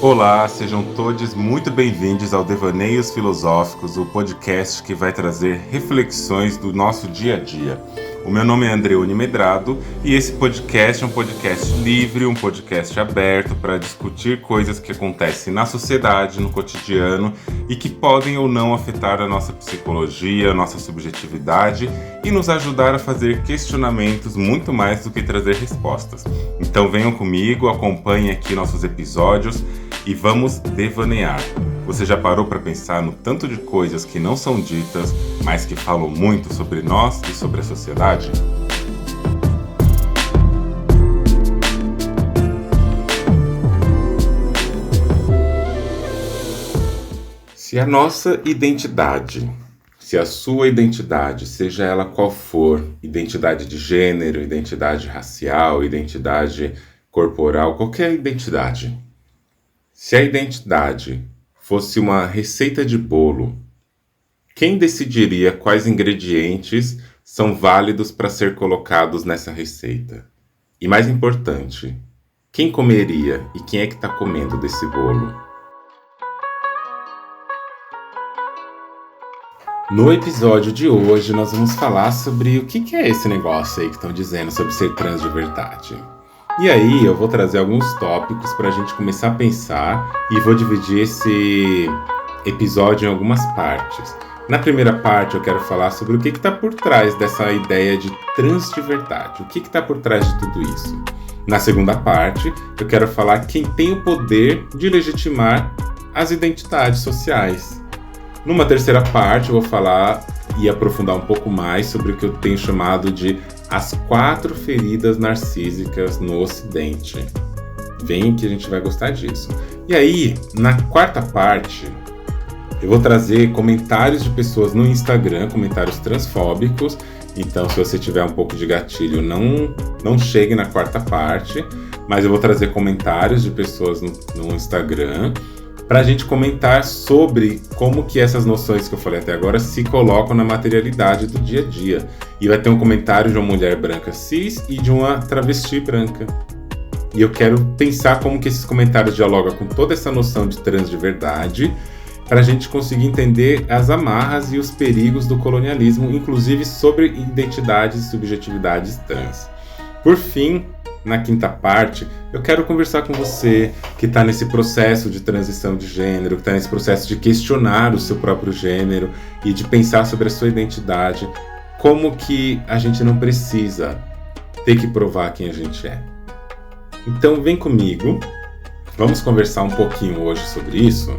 Olá, sejam todos muito bem-vindos ao Devaneios Filosóficos, o podcast que vai trazer reflexões do nosso dia a dia. O meu nome é Andreone Medrado e esse podcast é um podcast livre, um podcast aberto para discutir coisas que acontecem na sociedade, no cotidiano e que podem ou não afetar a nossa psicologia, a nossa subjetividade e nos ajudar a fazer questionamentos muito mais do que trazer respostas. Então venham comigo, acompanhem aqui nossos episódios e vamos devanear. Você já parou para pensar no tanto de coisas que não são ditas, mas que falam muito sobre nós e sobre a sociedade? Se a nossa identidade, se a sua identidade, seja ela qual for, identidade de gênero, identidade racial, identidade corporal, qualquer identidade, se a identidade fosse uma receita de bolo, quem decidiria quais ingredientes são válidos para ser colocados nessa receita? E mais importante, quem comeria e quem é que está comendo desse bolo? No episódio de hoje nós vamos falar sobre o que é esse negócio aí que estão dizendo sobre ser trans de verdade. E aí eu vou trazer alguns tópicos para a gente começar a pensar e vou dividir esse episódio em algumas partes. Na primeira parte eu quero falar sobre o que está por trás dessa ideia de trans de verdade, o que está por trás de tudo isso. Na segunda parte eu quero falar quem tem o poder de legitimar as identidades sociais. Numa terceira parte eu vou falar e aprofundar um pouco mais sobre o que eu tenho chamado de as 4 feridas narcísicas no Ocidente. Vem que a gente vai gostar disso. E aí, na quarta parte, eu vou trazer comentários de pessoas no Instagram, comentários transfóbicos. Então, se você tiver um pouco de gatilho, não chegue na quarta parte. Mas eu vou trazer comentários de pessoas no Instagram para a gente comentar sobre como que essas noções que eu falei até agora se colocam na materialidade do dia a dia. E vai ter um comentário de uma mulher branca cis e de uma travesti branca. E eu quero pensar como que esses comentários dialogam com toda essa noção de trans de verdade, para a gente conseguir entender as amarras e os perigos do colonialismo, inclusive sobre identidades e subjetividades trans. Por fim, na quinta parte, eu quero conversar com você que está nesse processo de transição de gênero, que está nesse processo de questionar o seu próprio gênero e de pensar sobre a sua identidade, como que a gente não precisa ter que provar quem a gente é. Então vem comigo, vamos conversar um pouquinho hoje sobre isso.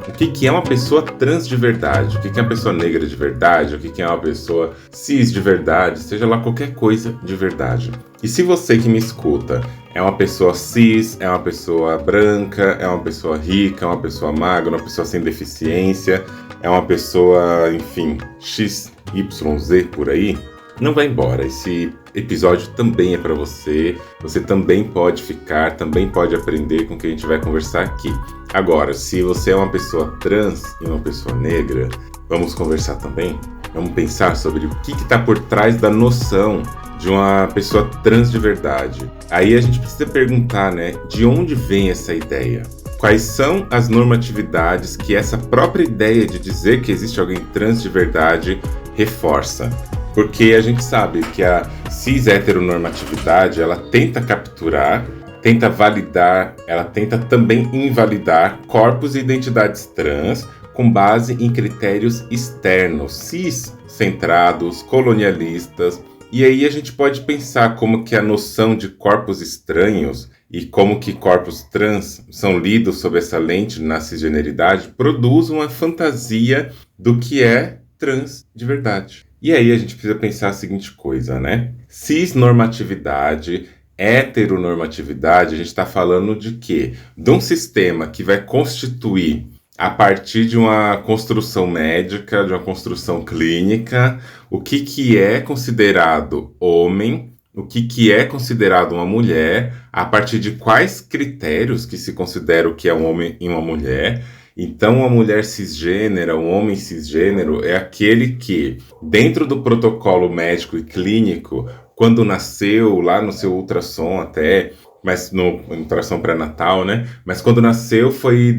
O que é uma pessoa trans de verdade? O que é uma pessoa negra de verdade? O que é uma pessoa cis de verdade? Seja lá qualquer coisa de verdade. E se você que me escuta é uma pessoa cis, é uma pessoa branca, é uma pessoa rica, é uma pessoa magra, uma pessoa sem deficiência, é uma pessoa, enfim, X, Y, Z por aí, não vai embora. Esse episódio também é para você. Você também pode ficar, também pode aprender com o que a gente vai conversar aqui. Agora, se você é uma pessoa trans e uma pessoa negra, vamos conversar também? Vamos pensar sobre o que está por trás da noção de uma pessoa trans de verdade. Aí a gente precisa perguntar, né, de onde vem essa ideia? Quais são as normatividades que essa própria ideia de dizer que existe alguém trans de verdade reforça? Porque a gente sabe que a cis-heteronormatividade, ela tenta capturar, tenta validar, ela tenta também invalidar corpos e identidades trans com base em critérios externos, cis-centrados, colonialistas. E aí a gente pode pensar como que a noção de corpos estranhos e como que corpos trans são lidos sob essa lente na cisgeneridade produz uma fantasia do que é trans de verdade. E aí a gente precisa pensar a seguinte coisa, né? Cisnormatividade, heteronormatividade, a gente está falando de quê? De um sistema que vai constituir, a partir de uma construção médica, de uma construção clínica, o que é considerado homem, o que é considerado uma mulher, a partir de quais critérios que se considera o que é um homem e uma mulher. Então, uma mulher cisgênera, um homem cisgênero, é aquele que, dentro do protocolo médico e clínico, quando nasceu, lá no seu ultrassom até, mas em tração pré-natal, né? Mas quando nasceu foi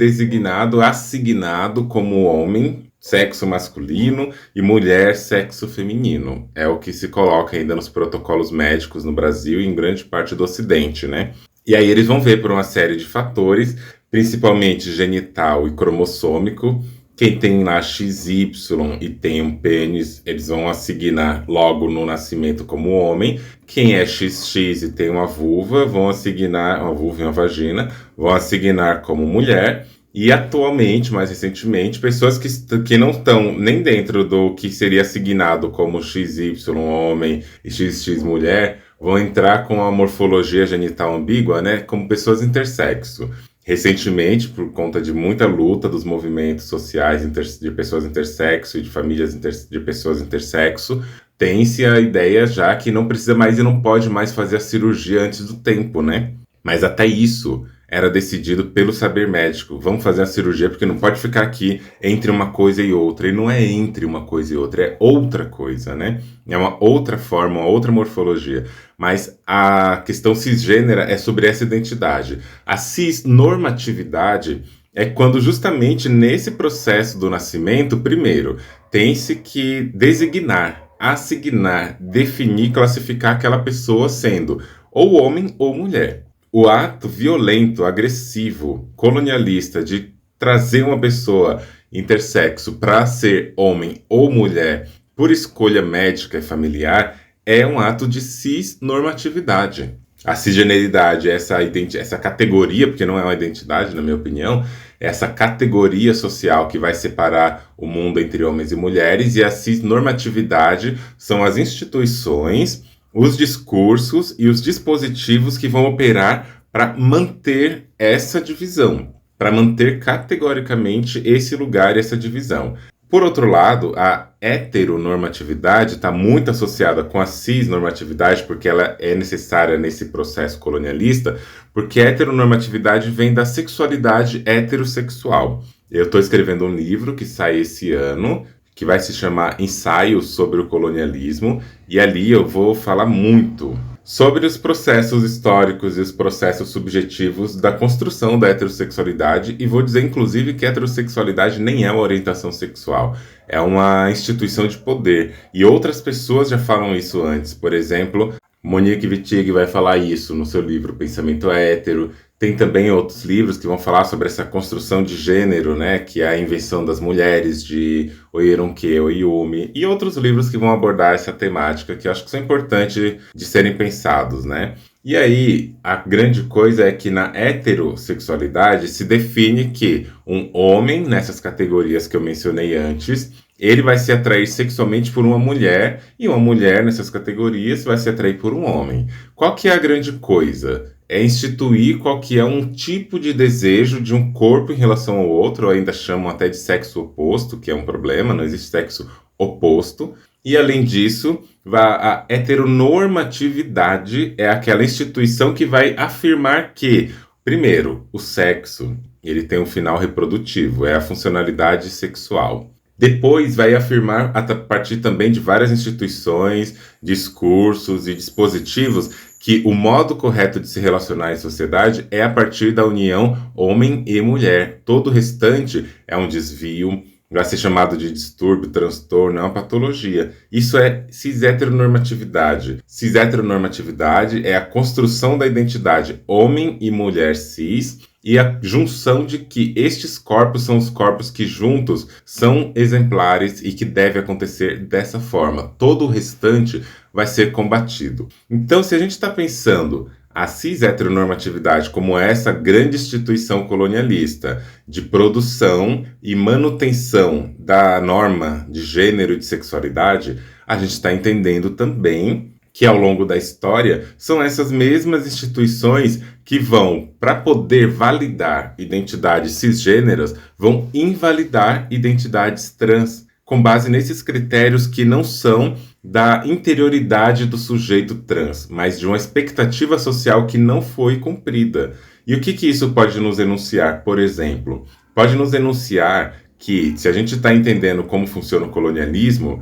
assignado como homem, sexo masculino, e mulher, sexo feminino. É o que se coloca ainda nos protocolos médicos no Brasil e em grande parte do Ocidente, né? E aí eles vão ver por uma série de fatores, principalmente genital e cromossômico. Quem tem lá XY e tem um pênis, eles vão assignar logo no nascimento como homem. Quem é XX e tem uma vulva, vão assignar uma vulva e uma vagina, vão assignar como mulher. E atualmente, mais recentemente, pessoas que não estão nem dentro do que seria assignado como XY homem e XX mulher, vão entrar com a morfologia genital ambígua, né, como pessoas intersexo. Recentemente, por conta de muita luta dos movimentos sociais de pessoas intersexo e de famílias de pessoas intersexo, tem-se a ideia já que não precisa mais e não pode mais fazer a cirurgia antes do tempo, né? Mas até isso era decidido pelo saber médico. Vamos fazer a cirurgia porque não pode ficar aqui entre uma coisa e outra. E não é entre uma coisa e outra, é outra coisa, né? É uma outra forma, uma outra morfologia. Mas a questão cisgênera é sobre essa identidade. A cisnormatividade é quando justamente nesse processo do nascimento, primeiro, tem-se que designar, assignar, definir, classificar aquela pessoa sendo ou homem ou mulher. O ato violento, agressivo, colonialista de trazer uma pessoa intersexo para ser homem ou mulher por escolha médica e familiar é um ato de cisnormatividade. A cisgeneridade é essa categoria, porque não é uma identidade, na minha opinião, é essa categoria social que vai separar o mundo entre homens e mulheres, e a cisnormatividade são as instituições, os discursos e os dispositivos que vão operar para manter essa divisão, para manter categoricamente esse lugar e essa divisão. Por outro lado, a heteronormatividade está muito associada com a cisnormatividade, porque ela é necessária nesse processo colonialista, porque a heteronormatividade vem da sexualidade heterossexual. Eu estou escrevendo um livro que sai esse ano, que vai se chamar Ensaios sobre o Colonialismo, e ali eu vou falar muito sobre os processos históricos e os processos subjetivos da construção da heterossexualidade, e vou dizer, inclusive, que a heterossexualidade nem é uma orientação sexual, é uma instituição de poder, e outras pessoas já falam isso antes. Por exemplo, Monique Wittig vai falar isso no seu livro Pensamento Hétero. Tem também outros livros que vão falar sobre essa construção de gênero, né, que é a invenção das mulheres, de Oyeronke Oyumi, e outros livros que vão abordar essa temática, que eu acho que são importantes de serem pensados, né? E aí, a grande coisa é que na heterossexualidade se define que um homem, nessas categorias que eu mencionei antes, ele vai se atrair sexualmente por uma mulher, e uma mulher, nessas categorias, vai se atrair por um homem. Qual que é a grande coisa? É instituir qual que é um tipo de desejo de um corpo em relação ao outro, ou ainda chamam até de sexo oposto, que é um problema, não existe sexo oposto. E além disso, a heteronormatividade é aquela instituição que vai afirmar que, primeiro, o sexo, ele tem um final reprodutivo, é a funcionalidade sexual. Depois vai afirmar, a partir também de várias instituições, discursos e dispositivos, que o modo correto de se relacionar em sociedade é a partir da união homem e mulher. Todo o restante é um desvio, vai ser chamado de distúrbio, transtorno, é uma patologia. Isso é cis-heteronormatividade. Cis-heteronormatividade é a construção da identidade homem e mulher cis, e a junção de que estes corpos são os corpos que juntos são exemplares e que deve acontecer dessa forma. Todo o restante vai ser combatido. Então, se a gente está pensando a cis-heteronormatividade como essa grande instituição colonialista de produção e manutenção da norma de gênero e de sexualidade, a gente está entendendo também que ao longo da história são essas mesmas instituições que vão, para poder validar identidades cisgêneras, vão invalidar identidades trans, com base nesses critérios que não são da interioridade do sujeito trans, mas de uma expectativa social que não foi cumprida. E o que isso pode nos enunciar, por exemplo? Pode nos enunciar que, se a gente está entendendo como funciona o colonialismo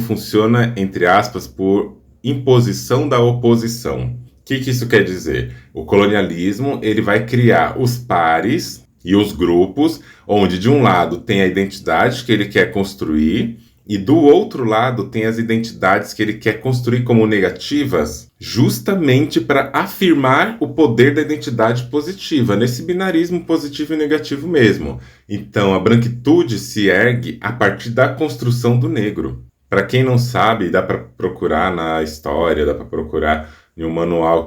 funciona, entre aspas, por imposição da oposição. O que isso quer dizer? O colonialismo, ele vai criar os pares e os grupos, onde de um lado tem a identidade que ele quer construir, e do outro lado tem as identidades que ele quer construir como negativas, justamente para afirmar o poder da identidade positiva, nesse binarismo positivo e negativo mesmo. Então, a branquitude se ergue a partir da construção do negro. Para quem não sabe, dá para procurar na história, dá para procurar em um manual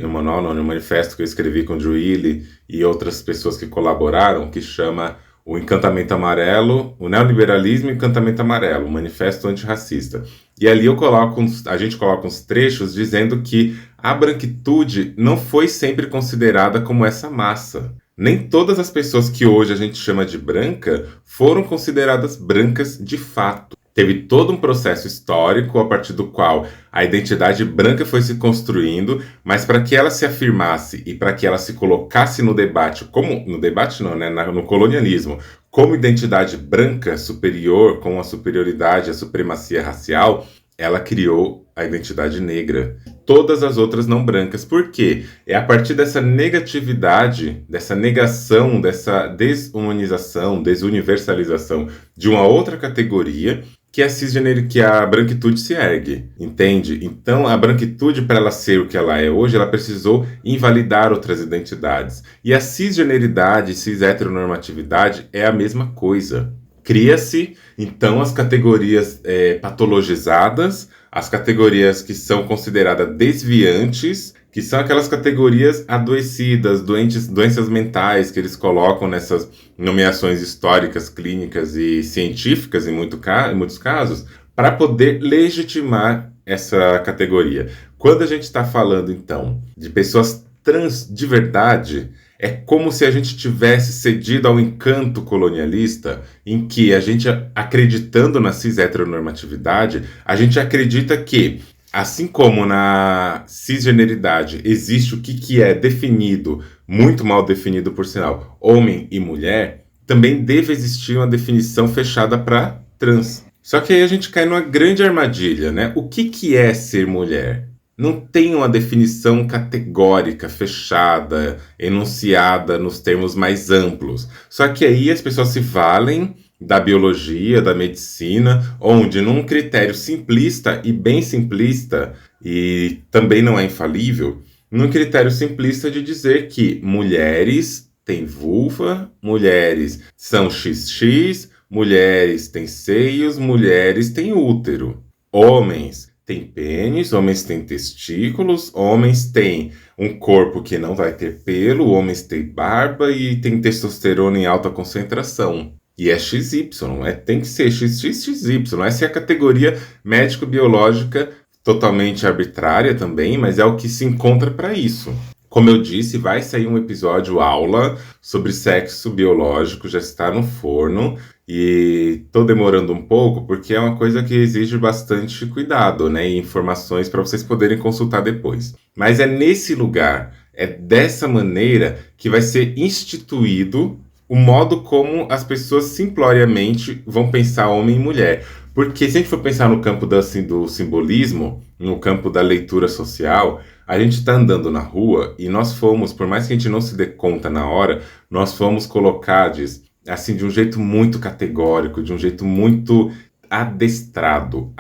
no manual não, no manifesto que eu escrevi com o Juíli e outras pessoas que colaboraram, que chama O Encantamento Amarelo, o Neoliberalismo e o Encantamento Amarelo, o Manifesto Antirracista. E ali a gente coloca uns trechos dizendo que a branquitude não foi sempre considerada como essa massa. Nem todas as pessoas que hoje a gente chama de branca foram consideradas brancas de fato. Teve todo um processo histórico a partir do qual a identidade branca foi se construindo, mas para que ela se afirmasse e para que ela se colocasse no debate, no colonialismo, como identidade branca superior, com a superioridade, a supremacia racial, ela criou a identidade negra. Todas as outras não brancas. Por quê? É a partir dessa negatividade, dessa negação, dessa desumanização, desuniversalização de uma outra categoria que a branquitude se ergue, entende? Então, a branquitude, para ela ser o que ela é hoje, ela precisou invalidar outras identidades. E a cisgeneridade, cis-heteronormatividade é a mesma coisa. Cria-se, então, as categorias patologizadas, as categorias que são consideradas desviantes, que são aquelas categorias adoecidas, doenças mentais que eles colocam nessas nomeações históricas, clínicas e científicas, em muitos casos, para poder legitimar essa categoria. Quando a gente está falando, então, de pessoas trans de verdade, é como se a gente tivesse cedido ao encanto colonialista, em que a gente, acreditando na cis-heteronormatividade, a gente acredita que, assim como na cisgeneridade existe o que é definido, muito mal definido por sinal, homem e mulher, também deve existir uma definição fechada para trans. Só que aí a gente cai numa grande armadilha, né? O que é ser mulher? Não tem uma definição categórica, fechada, enunciada nos termos mais amplos. Só que aí as pessoas se valem da biologia, da medicina, onde num critério simplista e bem simplista, e também não é infalível, num critério simplista de dizer que mulheres têm vulva, mulheres são XX, mulheres têm seios, mulheres têm útero. Homens têm pênis, homens têm testículos, homens têm um corpo que não vai ter pelo, homens têm barba e têm testosterona em alta concentração. E é XY, tem que ser XXXY. Essa é a categoria médico-biológica totalmente arbitrária também, mas é o que se encontra para isso. Como eu disse, vai sair um episódio aula sobre sexo biológico, já está no forno. E estou demorando um pouco porque é uma coisa que exige bastante cuidado, né? E informações para vocês poderem consultar depois. Mas é nesse lugar, é dessa maneira que vai ser instituído o modo como as pessoas simploriamente vão pensar homem e mulher. Porque se a gente for pensar no campo do simbolismo, no campo da leitura social, a gente está andando na rua e nós fomos, por mais que a gente não se dê conta na hora, nós fomos colocados assim, de um jeito muito categórico, de um jeito muito adestrado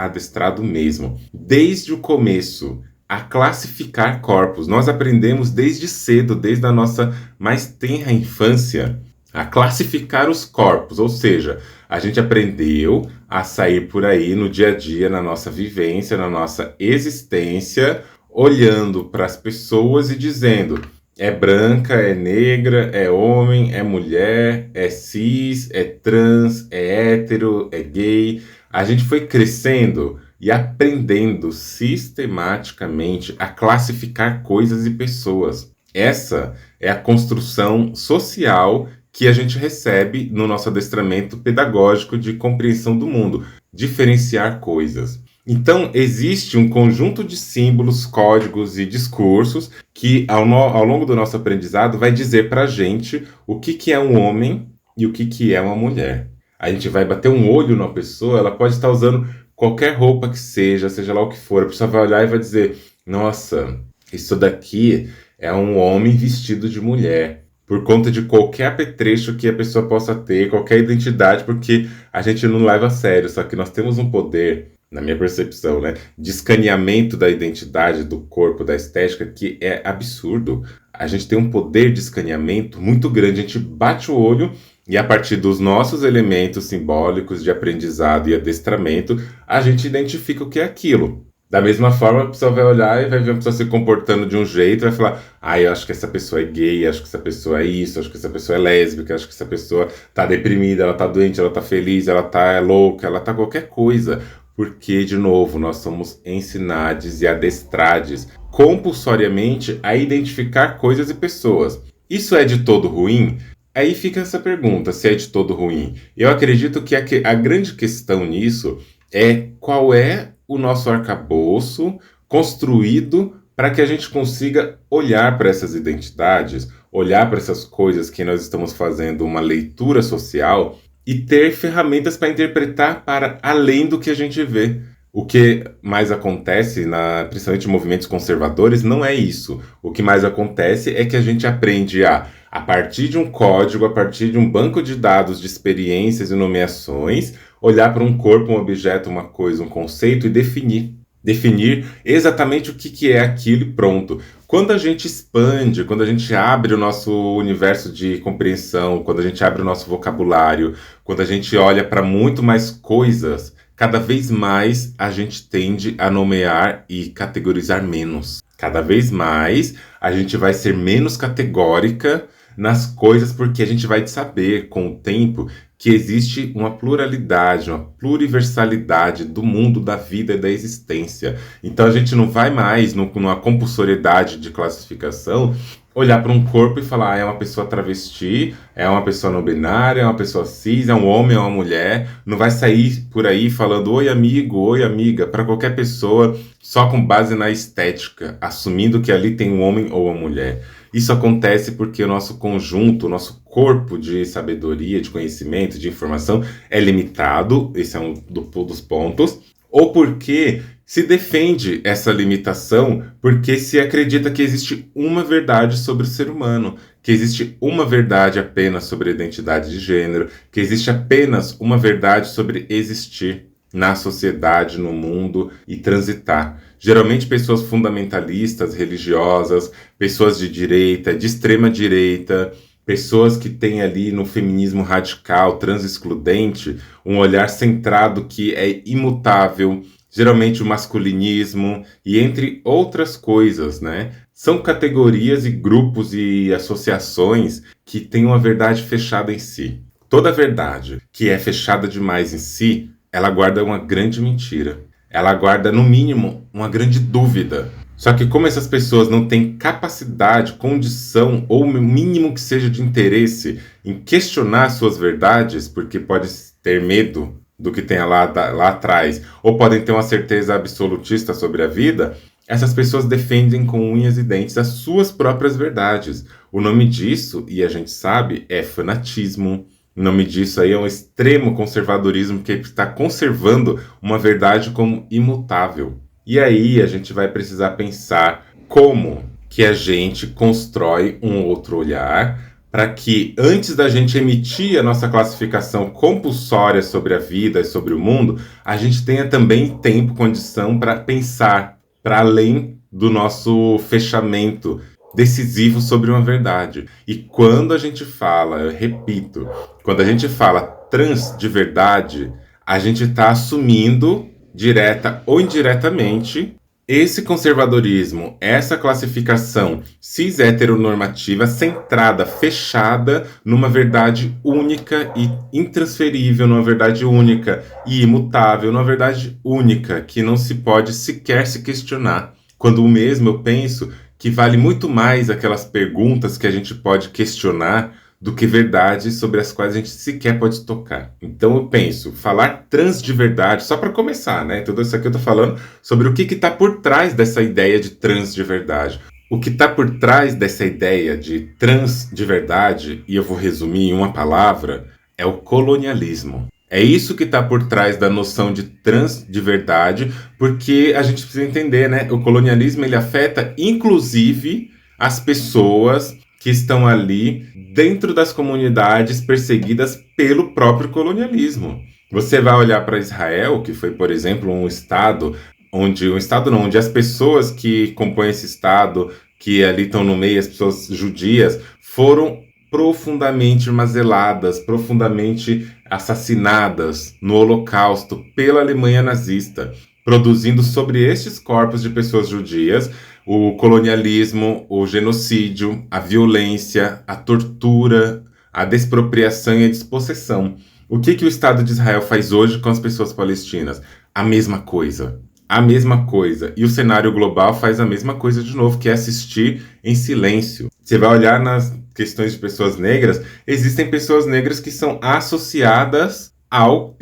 mesmo. Desde o começo, a classificar corpos. Nós aprendemos desde cedo, desde a nossa mais tenra infância, a classificar os corpos, ou seja, a gente aprendeu a sair por aí no dia a dia, na nossa vivência, na nossa existência, olhando para as pessoas e dizendo: é branca, é negra, é homem, é mulher, é cis, é trans, é hétero, é gay. A gente foi crescendo e aprendendo sistematicamente a classificar coisas e pessoas. Essa é a construção social que a gente recebe no nosso adestramento pedagógico de compreensão do mundo, diferenciar coisas. Então, existe um conjunto de símbolos, códigos e discursos que, ao longo do nosso aprendizado, vai dizer para a gente o que é um homem e o que é uma mulher. A gente vai bater um olho numa pessoa, ela pode estar usando qualquer roupa que seja lá o que for, a pessoa vai olhar e vai dizer: nossa, Isso daqui é um homem vestido de mulher. Por conta de qualquer apetrecho que a pessoa possa ter, qualquer identidade, porque a gente não leva a sério. Só que nós temos um poder, na minha percepção, né, de escaneamento da identidade, do corpo, da estética, que é absurdo. A gente tem um poder de escaneamento muito grande. A gente bate o olho e, a partir dos nossos elementos simbólicos de aprendizado e adestramento, a gente identifica o que é aquilo. Da mesma forma, a pessoa vai olhar e vai ver a pessoa se comportando de um jeito e vai falar: eu acho que essa pessoa é gay, acho que essa pessoa é isso, acho que essa pessoa é lésbica, acho que essa pessoa tá deprimida, ela tá doente, ela tá feliz, ela tá louca, ela tá qualquer coisa. Porque, de novo, nós somos ensinados e adestrados compulsoriamente a identificar coisas e pessoas. Isso é de todo ruim? Aí fica essa pergunta, se é de todo ruim. Eu acredito que a grande questão nisso é qual é o nosso arcabouço construído para que a gente consiga olhar para essas identidades, olhar para essas coisas que nós estamos fazendo uma leitura social e ter ferramentas para interpretar para além do que a gente vê. O que mais acontece, principalmente em movimentos conservadores, não é isso. O que mais acontece é que a gente aprende a partir de um código, a partir de um banco de dados de experiências e nomeações, olhar para um corpo, um objeto, uma coisa, um conceito e definir. Definir exatamente o que é aquilo e pronto. Quando a gente expande, quando a gente abre o nosso universo de compreensão, quando a gente abre o nosso vocabulário, quando a gente olha para muito mais coisas, cada vez mais a gente tende a nomear e categorizar menos. Cada vez mais a gente vai ser menos categórica nas coisas, porque a gente vai saber com o tempo que existe uma pluralidade, uma pluriversalidade do mundo, da vida e da existência. Então a gente não vai mais numa compulsoriedade de classificação olhar para um corpo e falar: é uma pessoa travesti, é uma pessoa não binária, é uma pessoa cis, é um homem, é uma mulher. Não vai sair por aí falando oi amigo, oi amiga, para qualquer pessoa só com base na estética, assumindo que ali tem um homem ou uma mulher. Isso acontece porque o nosso conjunto, o nosso corpo de sabedoria, de conhecimento, de informação é limitado, esse é um dos pontos, ou porque se defende essa limitação porque se acredita que existe uma verdade sobre o ser humano, que existe uma verdade apenas sobre a identidade de gênero, que existe apenas uma verdade sobre existir na sociedade, no mundo e transitar. Geralmente pessoas fundamentalistas, religiosas, pessoas de direita, de extrema direita, pessoas que têm ali no feminismo radical, trans-excludente, um olhar centrado que é imutável, geralmente o masculinismo e entre outras coisas, né? São categorias e grupos e associações que têm uma verdade fechada em si. Toda verdade que é fechada demais em si, ela guarda uma grande mentira. Ela guarda, no mínimo, uma grande dúvida. Só que como essas pessoas não têm capacidade, condição ou o mínimo que seja de interesse em questionar suas verdades, porque pode ter medo do que tem lá atrás, ou podem ter uma certeza absolutista sobre a vida, essas pessoas defendem com unhas e dentes as suas próprias verdades. O nome disso, e a gente sabe, é fanatismo. O nome disso aí é um extremo conservadorismo que está conservando uma verdade como imutável. E aí a gente vai precisar pensar como que a gente constrói um outro olhar para que antes da gente emitir a nossa classificação compulsória sobre a vida e sobre o mundo, a gente tenha também tempo, condição para pensar para além do nosso fechamento decisivo sobre uma verdade. E quando a gente fala, eu repito, quando a gente fala trans de verdade, a gente está assumindo, direta ou indiretamente, esse conservadorismo, essa classificação cis-heteronormativa centrada, fechada numa verdade única e intransferível, numa verdade única e imutável, numa verdade única que não se pode sequer se questionar. Quando o mesmo eu penso que vale muito mais aquelas perguntas que a gente pode questionar do que verdades sobre as quais a gente sequer pode tocar. Então eu penso, falar trans de verdade, só para começar, né? Tudo isso aqui eu tô falando sobre o que está por trás dessa ideia de trans de verdade. O que está por trás dessa ideia de trans de verdade, e eu vou resumir em uma palavra, é o colonialismo. É isso que está por trás da noção de trans de verdade, porque a gente precisa entender, né? O colonialismo ele afeta inclusive as pessoas que estão ali dentro das comunidades perseguidas pelo próprio colonialismo. Você vai olhar para Israel, que foi, por exemplo, onde as pessoas que compõem esse estado, que ali estão no meio, as pessoas judias, foram profundamente mazeladas, profundamente assassinadas no Holocausto pela Alemanha nazista, produzindo sobre estes corpos de pessoas judias o colonialismo, o genocídio, a violência, a tortura, a despropriação e a despossessão. O que o Estado de Israel faz hoje com as pessoas palestinas? A mesma coisa. A mesma coisa. E o cenário global faz a mesma coisa de novo, que é assistir em silêncio. Você vai olhar nas questões de pessoas negras, existem pessoas negras que são associadas ao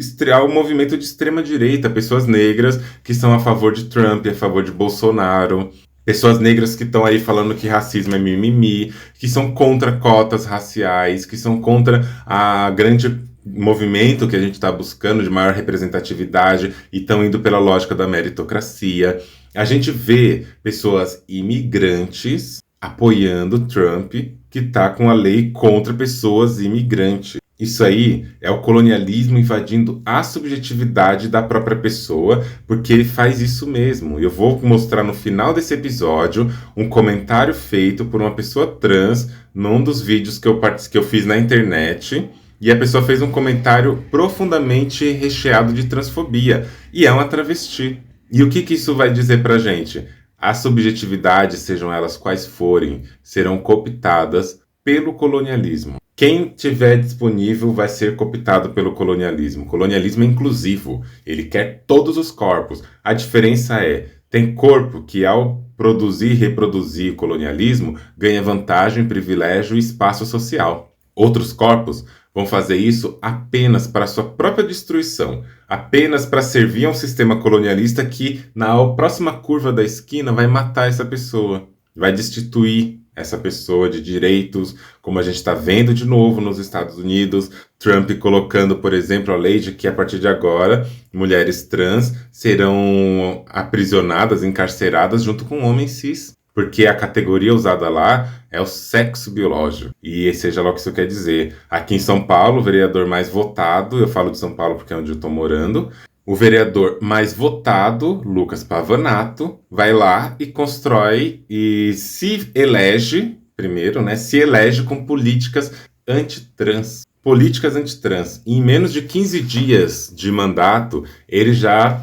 movimento de extrema-direita, pessoas negras que são a favor de Trump, a favor de Bolsonaro, pessoas negras que estão aí falando que racismo é mimimi, que são contra cotas raciais, que são contra a grande movimento que a gente está buscando de maior representatividade e estão indo pela lógica da meritocracia. A gente vê pessoas imigrantes apoiando Trump, que está com a lei contra pessoas imigrantes. Isso aí é o colonialismo invadindo a subjetividade da própria pessoa, porque ele faz isso mesmo. Eu vou mostrar no final desse episódio um comentário feito por uma pessoa trans num dos vídeos que eu fiz na internet, e a pessoa fez um comentário profundamente recheado de transfobia, e é uma travesti. E o que isso vai dizer pra gente? As subjetividades, sejam elas quais forem, serão cooptadas pelo colonialismo. Quem tiver disponível vai ser cooptado pelo colonialismo. O colonialismo é inclusivo, ele quer todos os corpos. A diferença é, tem corpo que ao produzir e reproduzir colonialismo ganha vantagem, privilégio e espaço social. Outros corpos vão fazer isso apenas para sua própria destruição, apenas para servir a um sistema colonialista que, na próxima curva da esquina, vai matar essa pessoa, vai destituir essa pessoa de direitos, como a gente está vendo de novo nos Estados Unidos, Trump colocando, por exemplo, a lei de que a partir de agora mulheres trans serão aprisionadas, encarceradas junto com homens cis, porque a categoria usada lá é o sexo biológico. E seja lá o que isso quer dizer. Aqui em São Paulo, o vereador mais votado, eu falo de São Paulo porque é onde eu estou morando, o vereador mais votado, Lucas Pavanato, vai lá e constrói e se elege, primeiro, né, se elege com políticas antitrans. Políticas antitrans. Em menos de 15 dias de mandato, ele já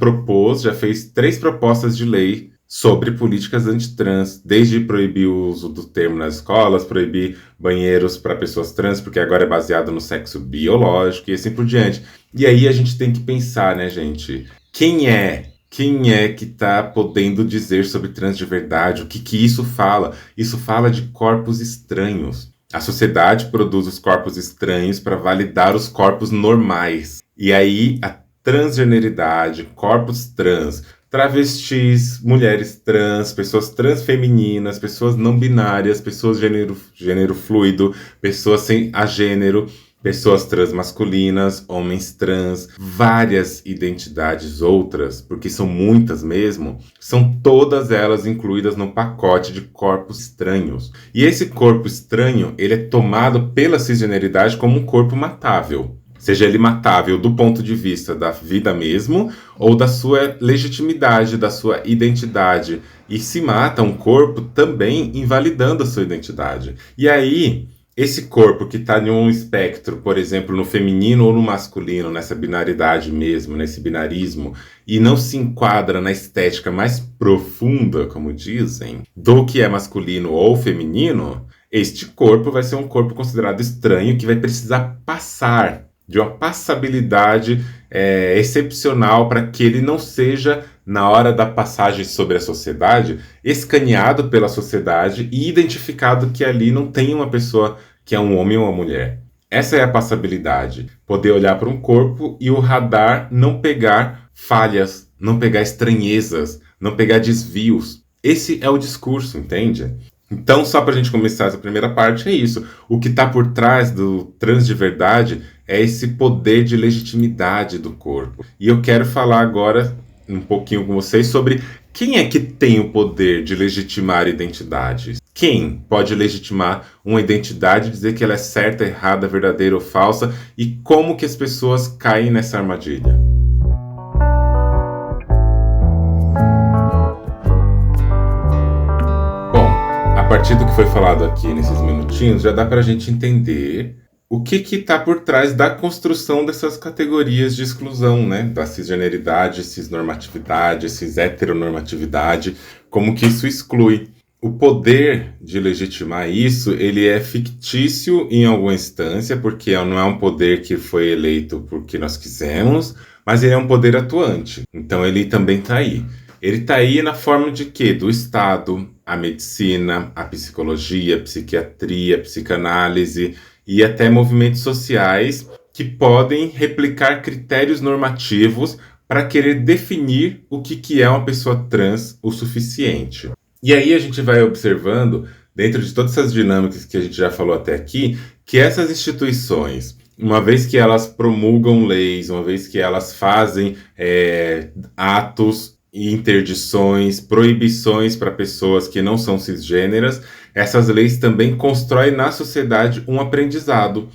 fez 3 propostas de lei sobre políticas antitrans, desde proibir o uso do termo nas escolas, proibir banheiros para pessoas trans, porque agora é baseado no sexo biológico e assim por diante. E aí a gente tem que pensar, né, gente? Quem é que está podendo dizer sobre trans de verdade? O que isso fala? Isso fala de corpos estranhos. A sociedade produz os corpos estranhos para validar os corpos normais. E aí a transgeneridade, corpos trans, travestis, mulheres trans, pessoas transfemininas, pessoas não binárias, pessoas gênero fluido, pessoas sem agênero, pessoas transmasculinas, homens trans, várias identidades outras, porque são muitas mesmo, são todas elas incluídas no pacote de corpos estranhos. E esse corpo estranho, ele é tomado pela cisgeneridade como um corpo matável. Seja ele matável do ponto de vista da vida mesmo, ou da sua legitimidade, da sua identidade. E se mata um corpo também invalidando a sua identidade. E aí, esse corpo que está em um espectro, por exemplo, no feminino ou no masculino, nessa binaridade mesmo, nesse binarismo, e não se enquadra na estética mais profunda, como dizem, do que é masculino ou feminino, este corpo vai ser um corpo considerado estranho que vai precisar passar de uma passabilidade excepcional para que ele não seja, na hora da passagem sobre a sociedade, escaneado pela sociedade e identificado que ali não tem uma pessoa que é um homem ou uma mulher. Essa é a passabilidade. Poder olhar para um corpo e o radar não pegar falhas, não pegar estranhezas, não pegar desvios. Esse é o discurso, entende? Então, só para a gente começar essa primeira parte, é isso. O que está por trás do trans de verdade é esse poder de legitimidade do corpo. E eu quero falar agora um pouquinho com vocês sobre quem é que tem o poder de legitimar identidades. Quem pode legitimar uma identidade, dizer que ela é certa, errada, verdadeira ou falsa, e como que as pessoas caem nessa armadilha? Bom, a partir do que foi falado aqui nesses minutinhos, já dá para a gente entender o que está por trás da construção dessas categorias de exclusão, né? Da cisgeneridade, cisnormatividade, cis-heteronormatividade, como que isso exclui. O poder de legitimar isso, ele é fictício em alguma instância, porque não é um poder que foi eleito porque nós quisemos, mas ele é um poder atuante. Então ele também está aí. Ele está aí na forma de quê? Do Estado, a medicina, a psicologia, a psiquiatria, a psicanálise e até movimentos sociais que podem replicar critérios normativos para querer definir o que é uma pessoa trans o suficiente. E aí a gente vai observando, dentro de todas essas dinâmicas que a gente já falou até aqui, que essas instituições, uma vez que elas promulgam leis, uma vez que elas fazem atos, interdições, proibições para pessoas que não são cisgêneras, essas leis também constroem na sociedade um aprendizado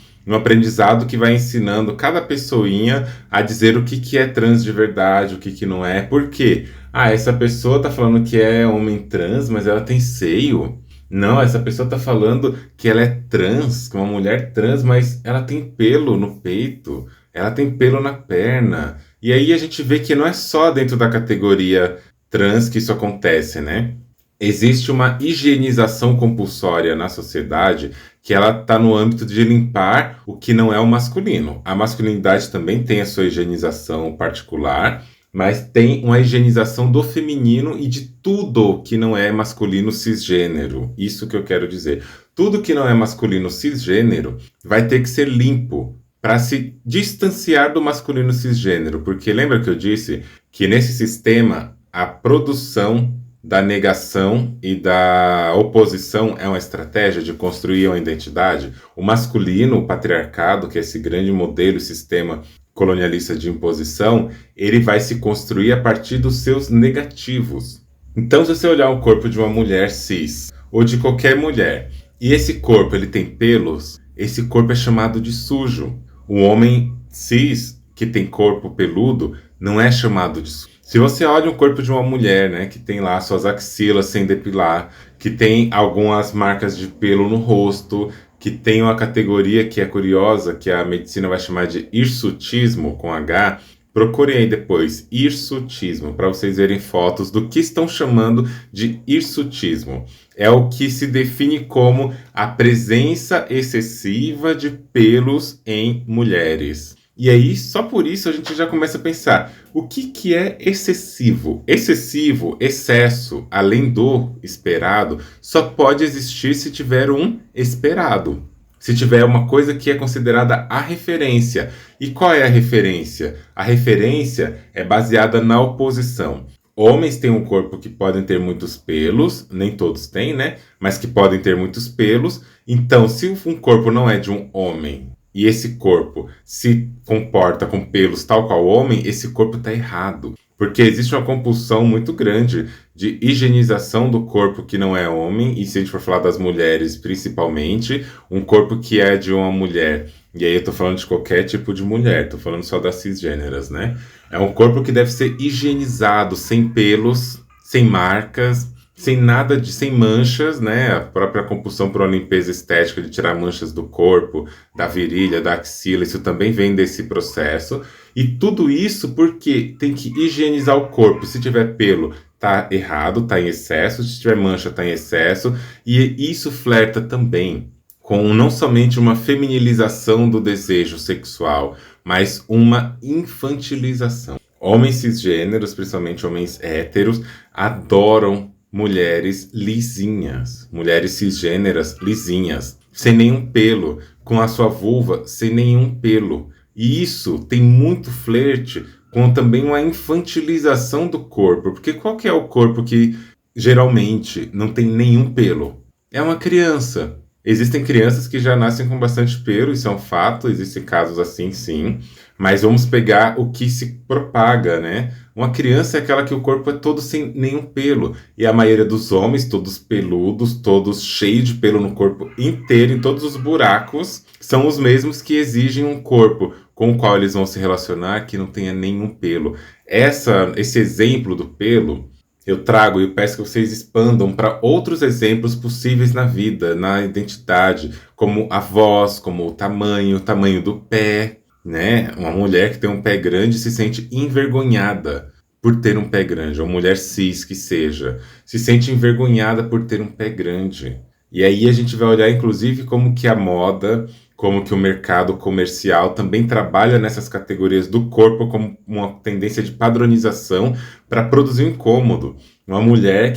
que vai ensinando cada pessoinha a dizer o que é trans de verdade, o que não é. Por quê? Essa pessoa está falando que é homem trans, mas ela tem seio. Não, essa pessoa está falando que ela é trans, que é uma mulher trans, mas ela tem pelo no peito, ela tem pelo na perna. E aí a gente vê que não é só dentro da categoria trans que isso acontece, né? Existe uma higienização compulsória na sociedade que ela está no âmbito de limpar o que não é o masculino. A masculinidade também tem a sua higienização particular, mas tem uma higienização do feminino e de tudo que não é masculino cisgênero. Isso que eu quero dizer. Tudo que não é masculino cisgênero vai ter que ser limpo para se distanciar do masculino cisgênero. Porque lembra que eu disse que nesse sistema a produção da negação e da oposição é uma estratégia de construir uma identidade? O masculino, o patriarcado, que é esse grande modelo e sistema colonialista de imposição, ele vai se construir a partir dos seus negativos. Então, se você olhar o corpo de uma mulher cis, ou de qualquer mulher, e esse corpo ele tem pelos, esse corpo é chamado de sujo. O homem cis, que tem corpo peludo, não é chamado de sujo. Se você olha o corpo de uma mulher, né, que tem lá suas axilas sem depilar, que tem algumas marcas de pelo no rosto, que tem uma categoria que é curiosa, que a medicina vai chamar de hirsutismo, com H, procurem aí depois, hirsutismo, para vocês verem fotos do que estão chamando de hirsutismo. É o que se define como a presença excessiva de pelos em mulheres. E aí, só por isso, a gente já começa a pensar, o que é excessivo? Excessivo, excesso, além do esperado, só pode existir se tiver um esperado. Se tiver uma coisa que é considerada a referência. E qual é a referência? A referência é baseada na oposição. Homens têm um corpo que podem ter muitos pelos, nem todos têm, né? Mas que podem ter muitos pelos. Então, se um corpo não é de um homem, e esse corpo se comporta com pelos tal qual homem, esse corpo está errado. Porque existe uma compulsão muito grande de higienização do corpo que não é homem, e se a gente for falar das mulheres principalmente, um corpo que é de uma mulher, e aí eu tô falando de qualquer tipo de mulher, tô falando só das cisgêneras, né? É um corpo que deve ser higienizado, sem pelos, sem marcas, sem nada sem manchas, né? A própria compulsão por uma limpeza estética de tirar manchas do corpo, da virilha, da axila, isso também vem desse processo. E tudo isso porque tem que higienizar o corpo. Se tiver pelo, tá errado, tá em excesso. Se tiver mancha, tá em excesso. E isso flerta também com não somente uma feminilização do desejo sexual, mas uma infantilização. Homens cisgêneros, principalmente homens héteros, adoram mulheres lisinhas, mulheres cisgêneras lisinhas, sem nenhum pelo, com a sua vulva sem nenhum pelo. E isso tem muito flerte com também uma infantilização do corpo, porque qual que é o corpo que geralmente não tem nenhum pelo? É uma criança. Existem crianças que já nascem com bastante pelo, isso é um fato, existem casos assim, sim. Mas vamos pegar o que se propaga, né? Uma criança é aquela que o corpo é todo sem nenhum pelo. E a maioria dos homens, todos peludos, todos cheios de pelo no corpo inteiro, em todos os buracos, são os mesmos que exigem um corpo com o qual eles vão se relacionar que não tenha nenhum pelo. Esse exemplo do pelo eu trago e eu peço que vocês expandam para outros exemplos possíveis na vida, na identidade, como a voz, como o tamanho do pé, né? Uma mulher que tem um pé grande se sente envergonhada por ter um pé grande, uma mulher cis que seja, se sente envergonhada por ter um pé grande. E aí a gente vai olhar, inclusive, como que a moda, como que o mercado comercial também trabalha nessas categorias do corpo como uma tendência de padronização para produzir um incômodo. Uma mulher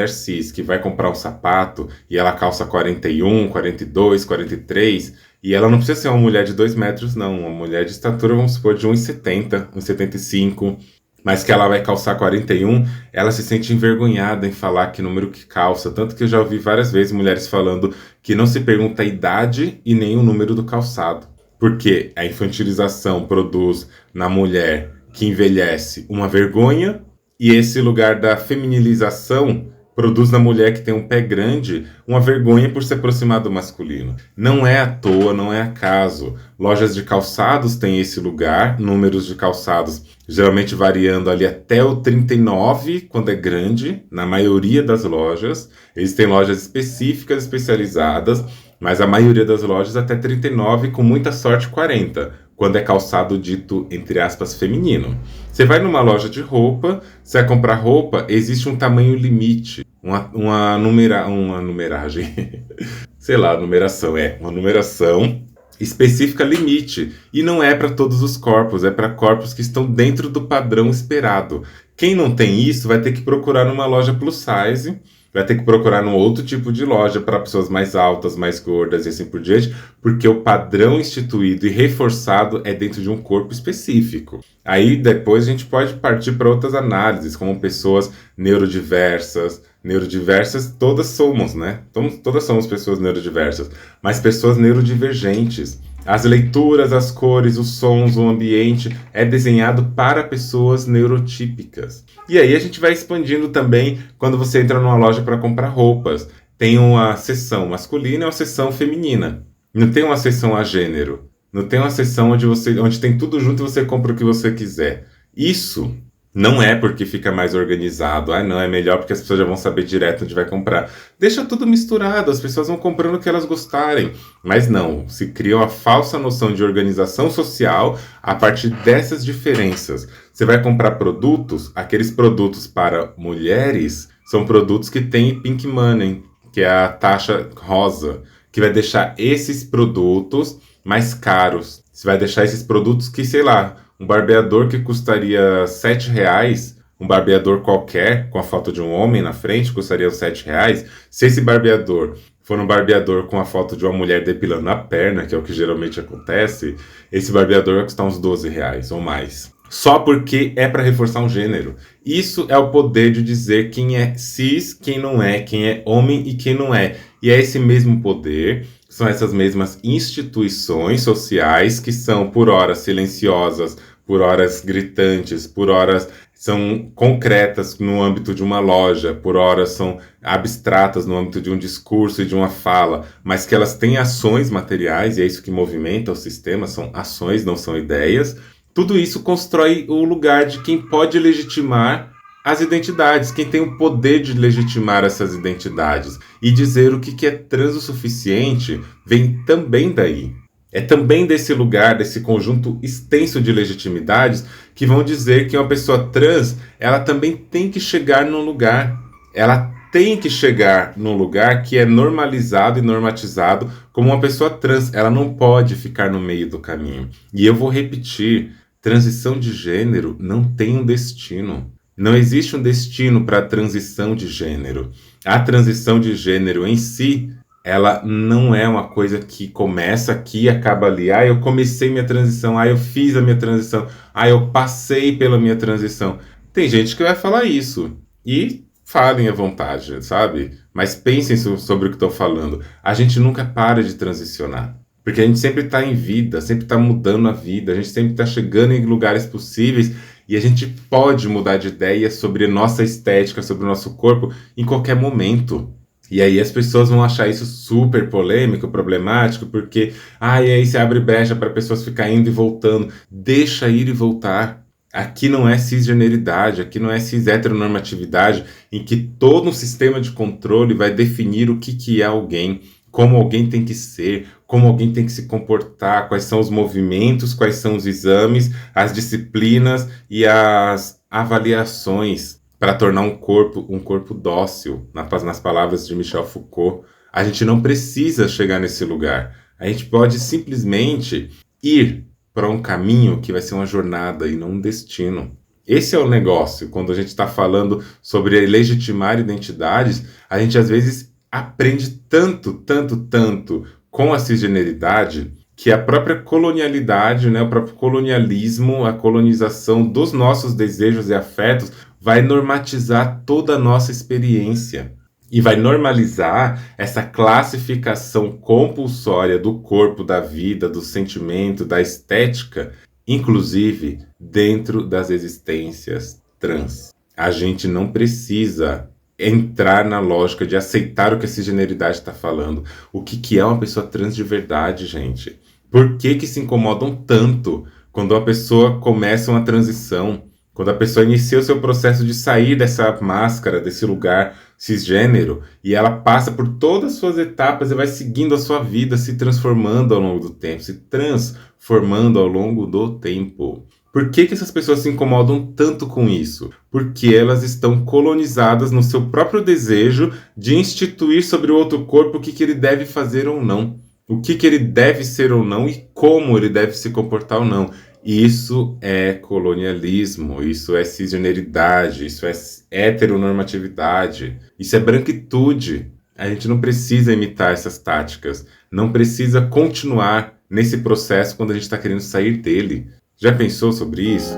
cis, que vai comprar um sapato e ela calça 41, 42, 43, e ela não precisa ser uma mulher de 2 metros, não. Uma mulher de estatura, vamos supor, de 1,70, 1,75, mas que ela vai calçar 41, ela se sente envergonhada em falar que número que calça. Tanto que eu já ouvi várias vezes mulheres falando que não se pergunta a idade e nem o número do calçado. Porque a infantilização produz na mulher que envelhece uma vergonha, e esse lugar da feminilização produz na mulher que tem um pé grande uma vergonha por se aproximar do masculino. Não é à toa, não é acaso. Lojas de calçados têm esse lugar, números de calçados geralmente variando ali até o 39, quando é grande, na maioria das lojas. Eles têm lojas específicas, especializadas, mas a maioria das lojas até 39, com muita sorte 40, quando é calçado dito, entre aspas, feminino. Você vai numa loja de roupa, você vai comprar roupa, existe um tamanho limite, uma numeragem, sei lá, uma numeração específica limite. E não é para todos os corpos, é para corpos que estão dentro do padrão esperado. Quem não tem isso vai ter que procurar numa loja plus size, vai ter que procurar num outro tipo de loja para pessoas mais altas, mais gordas e assim por diante, porque o padrão instituído e reforçado é dentro de um corpo específico. Aí depois a gente pode partir para outras análises, como pessoas neurodiversas. Neurodiversas todas somos, né? Todas somos pessoas neurodiversas, mas pessoas neurodivergentes. As leituras, as cores, os sons, o ambiente é desenhado para pessoas neurotípicas. E aí a gente vai expandindo também quando você entra numa loja para comprar roupas. Tem uma seção masculina e uma seção feminina. Não tem uma seção a gênero. Não tem uma seção onde tem tudo junto e você compra o que você quiser. Isso não é porque fica mais organizado. Ah, não, é melhor porque as pessoas já vão saber direto onde vai comprar. Deixa tudo misturado, as pessoas vão comprando o que elas gostarem. Mas não, se cria uma falsa noção de organização social a partir dessas diferenças. Você vai comprar produtos, aqueles produtos para mulheres são produtos que têm pink money, que é a taxa rosa, que vai deixar esses produtos mais caros. Você vai deixar esses produtos que, sei lá, um barbeador que custaria R$7, um barbeador qualquer, com a foto de um homem na frente, custaria R$7. Se esse barbeador for um barbeador com a foto de uma mulher depilando a perna, que é o que geralmente acontece, esse barbeador vai custar uns R$12 ou mais. Só porque é para reforçar um gênero. Isso é o poder de dizer quem é cis, quem é homem e quem não é. E é esse mesmo poder, são essas mesmas instituições sociais que são por horas silenciosas, por horas gritantes, por horas são concretas no âmbito de uma loja, por horas são abstratas no âmbito de um discurso e de uma fala, mas que elas têm ações materiais, e é isso que movimenta o sistema, são ações, não são ideias. Tudo isso constrói o lugar de quem pode legitimar as identidades, quem tem o poder de legitimar essas identidades. E dizer o que é trans o suficiente vem também daí. É também desse lugar, desse conjunto extenso de legitimidades, que vão dizer que uma pessoa trans, ela também tem que chegar num lugar. Ela tem que chegar num lugar que é normalizado e normatizado como uma pessoa trans. Ela não pode ficar no meio do caminho. E eu vou repetir, transição de gênero não tem um destino. Não existe um destino para a transição de gênero. A transição de gênero em si, ela não é uma coisa que começa aqui e acaba ali. Ah, eu comecei minha transição. Ah, eu fiz a minha transição. Ah, eu passei pela minha transição. Tem gente que vai falar isso. E falem à vontade, sabe? Mas pensem sobre o que estão falando. A gente nunca para de transicionar. Porque a gente sempre está em vida, sempre está mudando a vida, a gente sempre está chegando em lugares possíveis e a gente pode mudar de ideia sobre a nossa estética, sobre o nosso corpo em qualquer momento. E aí as pessoas vão achar isso super polêmico, problemático, porque e aí se abre brecha para pessoas ficarem indo e voltando. Deixa ir e voltar. Aqui não é cisgeneridade, aqui não é cis-heteronormatividade, em que todo um sistema de controle vai definir o que é alguém, como alguém tem que ser, como alguém tem que se comportar, quais são os movimentos, quais são os exames, as disciplinas e as avaliações para tornar um corpo dócil, nas palavras de Michel Foucault. A gente não precisa chegar nesse lugar. A gente pode simplesmente ir para um caminho que vai ser uma jornada e não um destino. Esse é o negócio. Quando a gente está falando sobre legitimar identidades, a gente às vezes aprende tanto com a cisgeneridade que a própria colonialidade, né, o próprio colonialismo, a colonização dos nossos desejos e afetos vai normatizar toda a nossa experiência. E vai normalizar essa classificação compulsória do corpo, da vida, do sentimento, da estética, inclusive dentro das existências trans. A gente não precisa entrar na lógica de aceitar o que a cisgeneridade está falando. O que é uma pessoa trans de verdade, gente? Por que se incomodam tanto quando a pessoa começa uma transição? Quando a pessoa inicia o seu processo de sair dessa máscara, desse lugar cisgênero, e ela passa por todas as suas etapas e vai seguindo a sua vida, se transformando ao longo do tempo, se transformando ao longo do tempo. Por que essas pessoas se incomodam tanto com isso? Porque elas estão colonizadas no seu próprio desejo de instituir sobre o outro corpo o que ele deve fazer ou não. O que ele deve ser ou não e como ele deve se comportar ou não. Isso é colonialismo, isso é cisgeneridade, isso é heteronormatividade, isso é branquitude. A gente não precisa imitar essas táticas, não precisa continuar nesse processo quando a gente está querendo sair dele. Já pensou sobre isso?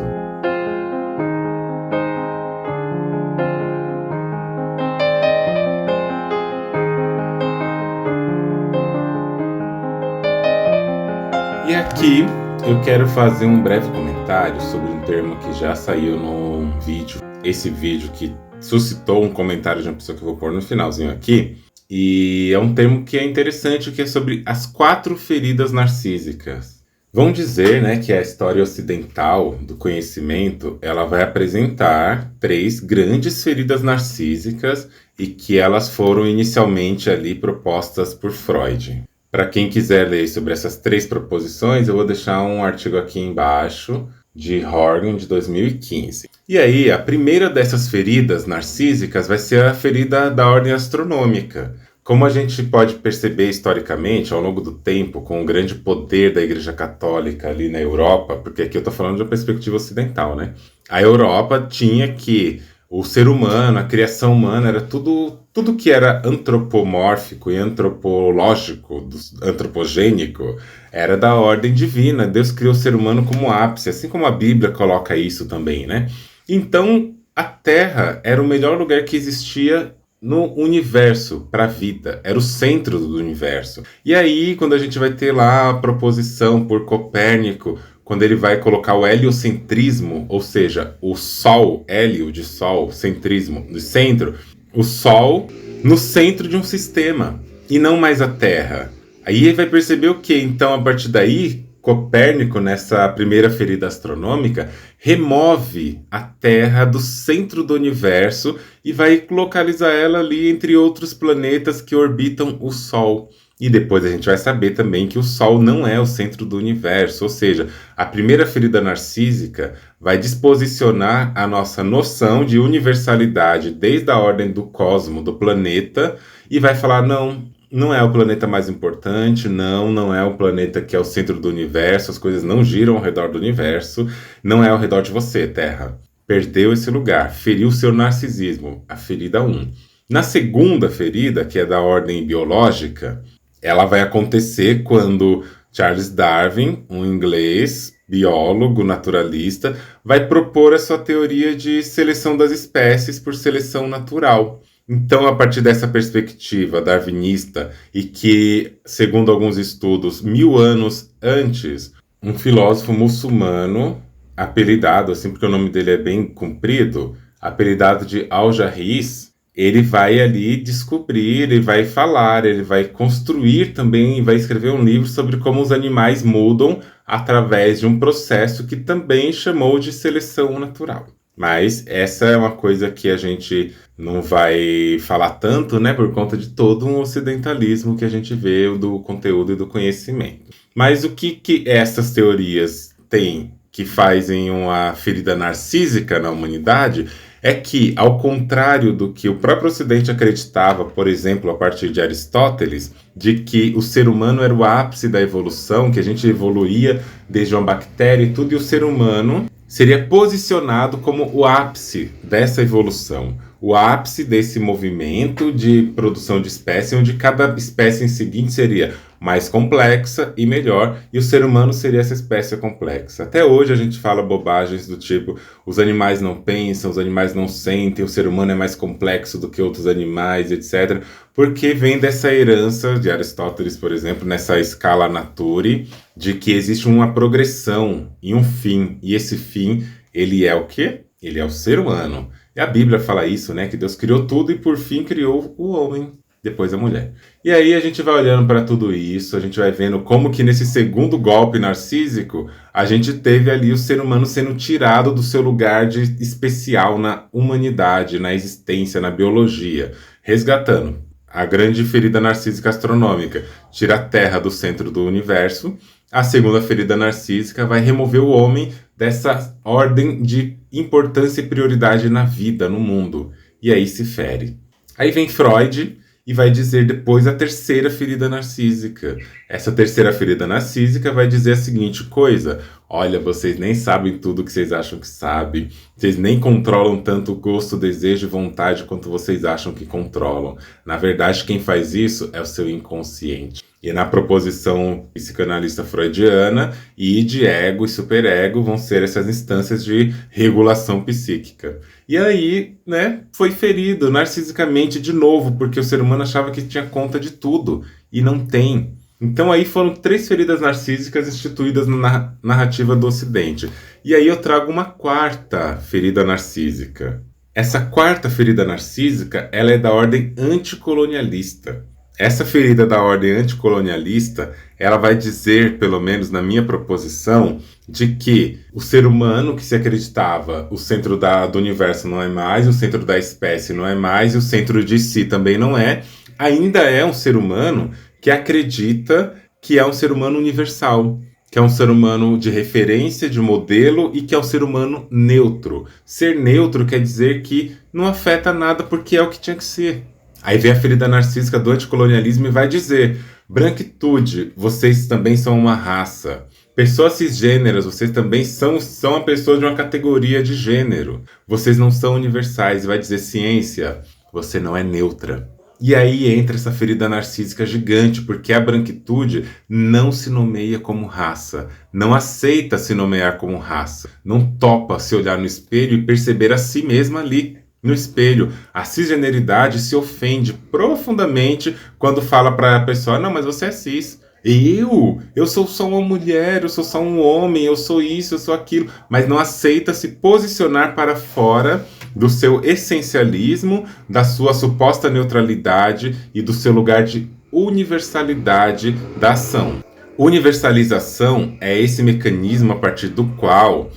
E aqui eu quero fazer um breve comentário sobre um termo que já saiu num vídeo. Esse vídeo que suscitou um comentário de uma pessoa que eu vou pôr no finalzinho aqui. E é um termo que é interessante, que é sobre as 4 feridas narcísicas. Vamos dizer, né, que a história ocidental do conhecimento, ela vai apresentar 3 grandes feridas narcísicas e que elas foram inicialmente ali propostas por Freud. Para quem quiser ler sobre essas 3 proposições, eu vou deixar um artigo aqui embaixo de Horgan, de 2015. E aí, a primeira dessas feridas narcísicas vai ser a ferida da ordem astronômica. Como a gente pode perceber historicamente, ao longo do tempo, com o grande poder da Igreja Católica ali na Europa, porque aqui eu estou falando de uma perspectiva ocidental, né? A Europa tinha que o ser humano, a criação humana, era tudo que era antropomórfico e antropológico, antropogênico, era da ordem divina. Deus criou o ser humano como ápice, assim como a Bíblia coloca isso também, né? Então, a Terra era o melhor lugar que existia no universo para a vida, era o centro do universo. E aí, quando a gente vai ter lá a proposição por Copérnico, quando ele vai colocar o heliocentrismo, ou seja, o Sol, hélio de Sol, centrismo, do centro, o Sol no centro de um sistema, e não mais a Terra. Aí ele vai perceber o quê? Então, a partir daí, Copérnico, nessa primeira ferida astronômica, remove a Terra do centro do universo e vai localizar ela ali entre outros planetas que orbitam o Sol. E depois a gente vai saber também que o Sol não é o centro do universo, ou seja, a primeira ferida narcísica vai disposicionar a nossa noção de universalidade desde a ordem do cosmo, do planeta, e vai falar, não é o planeta mais importante, não é o planeta que é o centro do universo, as coisas não giram ao redor do universo, não é ao redor de você, Terra. Perdeu esse lugar, feriu seu narcisismo, a ferida 1. Na segunda ferida, que é da ordem biológica, ela vai acontecer quando Charles Darwin, um inglês, biólogo, naturalista, vai propor a sua teoria de seleção das espécies por seleção natural. Então, a partir dessa perspectiva darwinista, e que, segundo alguns estudos, 1000 anos antes, um filósofo muçulmano, apelidado, assim porque o nome dele é bem comprido, apelidado de Al-Jarris, ele vai ali descobrir, ele vai falar, ele vai construir também, e vai escrever um livro sobre como os animais mudam através de um processo que também chamou de seleção natural. Mas essa é uma coisa que a gente não vai falar tanto, né, por conta de todo um ocidentalismo que a gente vê do conteúdo e do conhecimento. Mas o que essas teorias têm que fazem uma ferida narcísica na humanidade é que, ao contrário do que o próprio Ocidente acreditava, por exemplo, a partir de Aristóteles, de que o ser humano era o ápice da evolução, que a gente evoluía desde uma bactéria e tudo, e o ser humano seria posicionado como o ápice dessa evolução, o ápice desse movimento de produção de espécie, onde cada espécie em seguinte seria mais complexa e melhor, e o ser humano seria essa espécie complexa. Até hoje a gente fala bobagens do tipo, os animais não pensam, os animais não sentem, o ser humano é mais complexo do que outros animais, etc., porque vem dessa herança de Aristóteles, por exemplo, nessa escala Naturae, de que existe uma progressão e um fim, e esse fim, ele é o quê? Ele é o ser humano. E a Bíblia fala isso, né? Que Deus criou tudo e por fim criou o homem, depois a mulher. E aí a gente vai olhando para tudo isso, a gente vai vendo como que nesse segundo golpe narcísico, a gente teve ali o ser humano sendo tirado do seu lugar de especial na humanidade, na existência, na biologia, resgatando a grande ferida narcísica astronômica, tira a Terra do centro do universo. A segunda ferida narcísica vai remover o homem dessa ordem de importância e prioridade na vida, no mundo. E aí se fere. Aí vem Freud e vai dizer depois a terceira ferida narcísica. Essa terceira ferida narcísica vai dizer a seguinte coisa: olha, vocês nem sabem tudo que vocês acham que sabem, vocês nem controlam tanto o gosto, desejo e vontade quanto vocês acham que controlam. Na verdade, quem faz isso é o seu inconsciente. E na proposição psicanalista freudiana, id, ego e superego vão ser essas instâncias de regulação psíquica. E aí, né, foi ferido narcisicamente de novo, porque o ser humano achava que tinha conta de tudo, e não tem. Então aí foram 3 feridas narcísicas instituídas na narrativa do Ocidente. E aí eu trago uma quarta ferida narcísica. Essa quarta ferida narcísica, ela é da ordem anticolonialista. Essa ferida da ordem anticolonialista, ela vai dizer, pelo menos na minha proposição, de que o ser humano que se acreditava o centro do universo não é mais, o centro da espécie não é mais, e o centro de si também não é, ainda é um ser humano que acredita que é um ser humano universal, que é um ser humano de referência, de modelo, e que é um ser humano neutro. Ser neutro quer dizer que não afeta nada porque é o que tinha que ser. Aí vem a ferida narcísica do anticolonialismo e vai dizer: branquitude, vocês também são uma raça. Pessoas cisgêneras, vocês também são a pessoa de uma categoria de gênero. Vocês não são universais. E vai dizer: ciência, você não é neutra. E aí entra essa ferida narcísica gigante, porque a branquitude não se nomeia como raça, não aceita se nomear como raça, não topa se olhar no espelho e perceber a si mesma ali. No espelho, a cisgeneridade se ofende profundamente quando fala para a pessoa: não, mas você é cis. Eu sou só uma mulher, eu sou só um homem, eu sou isso, eu sou aquilo. Mas não aceita se posicionar para fora do seu essencialismo, da sua suposta neutralidade e do seu lugar de universalidade da ação. Universalização é esse mecanismo a partir do qual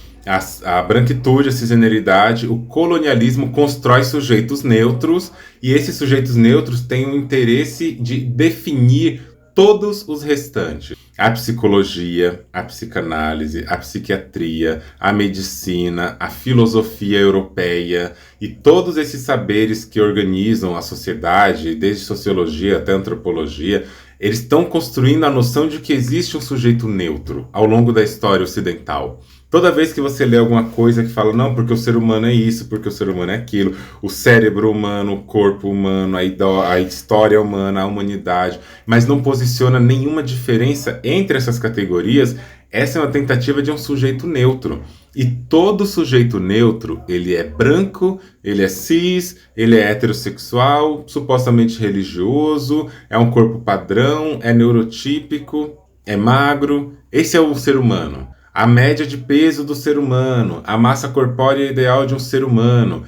a branquitude, a cisgeneridade, o colonialismo constrói sujeitos neutros, e esses sujeitos neutros têm o interesse de definir todos os restantes. A psicologia, a psicanálise, a psiquiatria, a medicina, a filosofia europeia e todos esses saberes que organizam a sociedade, desde sociologia até antropologia, eles estão construindo a noção de que existe um sujeito neutro ao longo da história ocidental. Toda vez que você lê alguma coisa que fala, não, porque o ser humano é isso, porque o ser humano é aquilo, o cérebro humano, o corpo humano, a história humana, a humanidade, mas não posiciona nenhuma diferença entre essas categorias, essa é uma tentativa de um sujeito neutro. E todo sujeito neutro, ele é branco, ele é cis, ele é heterossexual, supostamente religioso, é um corpo padrão, é neurotípico, é magro. Esse é o ser humano. A média de peso do ser humano, a massa corpórea ideal de um ser humano,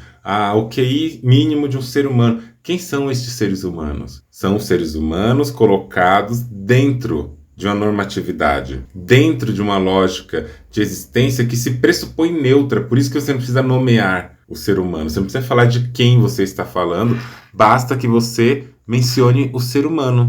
o QI mínimo de um ser humano. Quem são estes seres humanos? São os seres humanos colocados dentro de uma normatividade, dentro de uma lógica de existência que se pressupõe neutra. Por isso que você não precisa nomear o ser humano, você não precisa falar de quem você está falando, basta que você mencione o ser humano.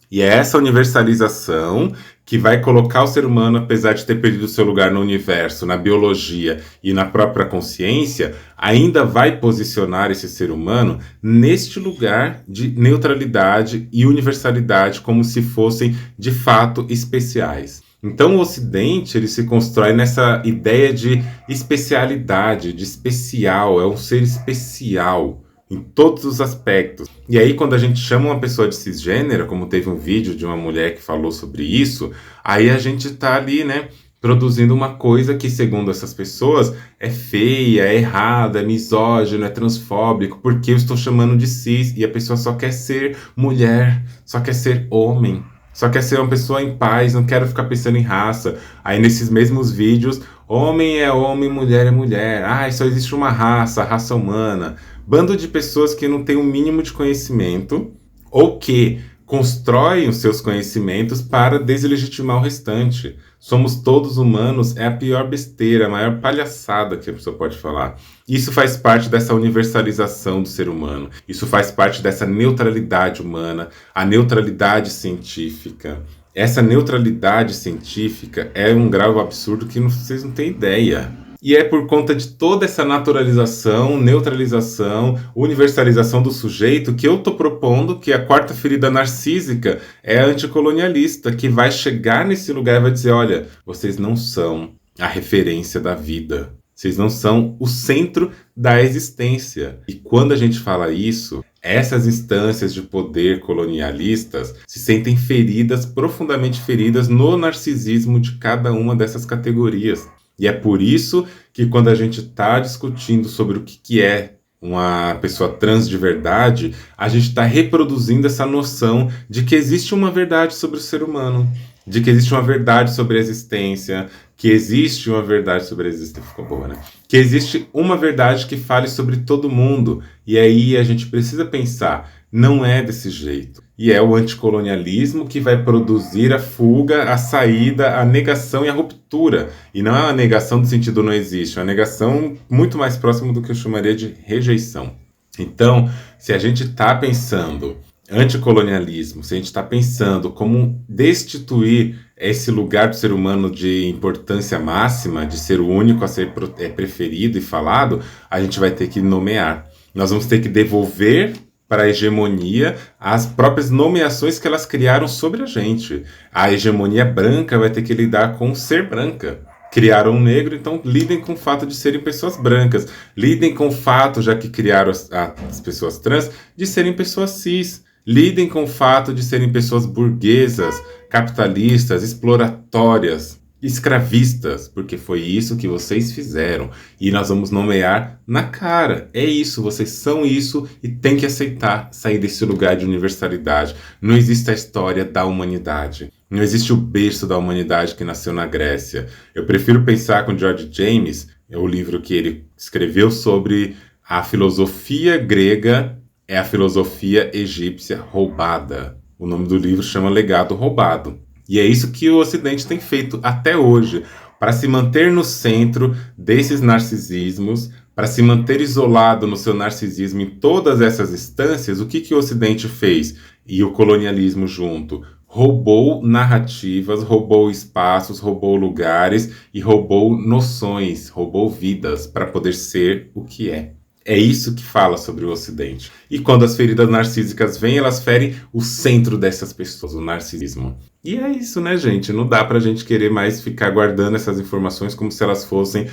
E é essa universalização que vai colocar o ser humano, apesar de ter perdido seu lugar no universo, na biologia e na própria consciência, ainda vai posicionar esse ser humano neste lugar de neutralidade e universalidade, como se fossem, de fato, especiais. Então o Ocidente ele se constrói nessa ideia de especialidade, de especial, é um ser especial em todos os aspectos. E aí quando a gente chama uma pessoa de cisgênero, como teve um vídeo de uma mulher que falou sobre isso, aí a gente tá ali, né, produzindo uma coisa que, segundo essas pessoas, é feia, é errada, é misógino, é transfóbico, porque eu estou chamando de cis, e a pessoa só quer ser mulher, só quer ser homem, só quer ser uma pessoa em paz, não quero ficar pensando em raça. Aí nesses mesmos vídeos, homem é homem, mulher é mulher, só existe uma raça, a raça humana. Bando de pessoas que não têm o mínimo de conhecimento ou que constroem os seus conhecimentos para deslegitimar o restante. Somos todos humanos é a pior besteira, a maior palhaçada que a pessoa pode falar. Isso faz parte dessa universalização do ser humano. Isso faz parte dessa neutralidade humana, a neutralidade científica. Essa neutralidade científica é um grau absurdo que vocês não têm ideia. E é por conta de toda essa naturalização, neutralização, universalização do sujeito que eu estou propondo que a quarta ferida narcísica é a anticolonialista, que vai chegar nesse lugar e vai dizer, olha, vocês não são a referência da vida. Vocês não são o centro da existência. E quando a gente fala isso, essas instâncias de poder colonialistas se sentem feridas, profundamente feridas no narcisismo de cada uma dessas categorias. E é por isso que quando a gente está discutindo sobre o que é uma pessoa trans de verdade, a gente está reproduzindo essa noção de que existe uma verdade sobre o ser humano, de que existe uma verdade sobre a existência, que existe uma verdade sobre a existência, ficou boa, né? Que existe uma verdade que fale sobre todo mundo. E aí a gente precisa pensar, não é desse jeito. E é o anticolonialismo que vai produzir a fuga, a saída, a negação e a ruptura. E não é uma negação do sentido não existe, é uma negação muito mais próxima do que eu chamaria de rejeição. Então, se a gente está pensando anticolonialismo, se a gente está pensando como destituir esse lugar do ser humano de importância máxima, de ser o único a ser preferido e falado, a gente vai ter que nomear. Nós vamos ter que devolver para a hegemonia as próprias nomeações que elas criaram sobre a gente. A hegemonia branca vai ter que lidar com ser branca. Criaram um negro, então lidem com o fato de serem pessoas brancas. Lidem com o fato, já que criaram as pessoas trans, de serem pessoas cis. Lidem com o fato de serem pessoas burguesas, capitalistas, exploratórias, escravistas, porque foi isso que vocês fizeram. E nós vamos nomear na cara. É isso, vocês são isso e tem que aceitar sair desse lugar de universalidade. Não existe a história da humanidade. Não existe o berço da humanidade que nasceu na Grécia. Eu prefiro pensar com George James, é o livro que ele escreveu sobre a filosofia grega, é a filosofia egípcia roubada. O nome do livro chama Legado Roubado. E é isso que o Ocidente tem feito até hoje, para se manter no centro desses narcisismos, para se manter isolado no seu narcisismo em todas essas instâncias. O que o Ocidente fez? E o colonialismo junto. Roubou narrativas, roubou espaços, roubou lugares e roubou noções, roubou vidas para poder ser o que é. É isso que fala sobre o Ocidente. E quando as feridas narcísicas vêm, elas ferem o centro dessas pessoas, o narcisismo. E é isso, né, gente? Não dá pra gente querer mais ficar guardando essas informações como se elas fossem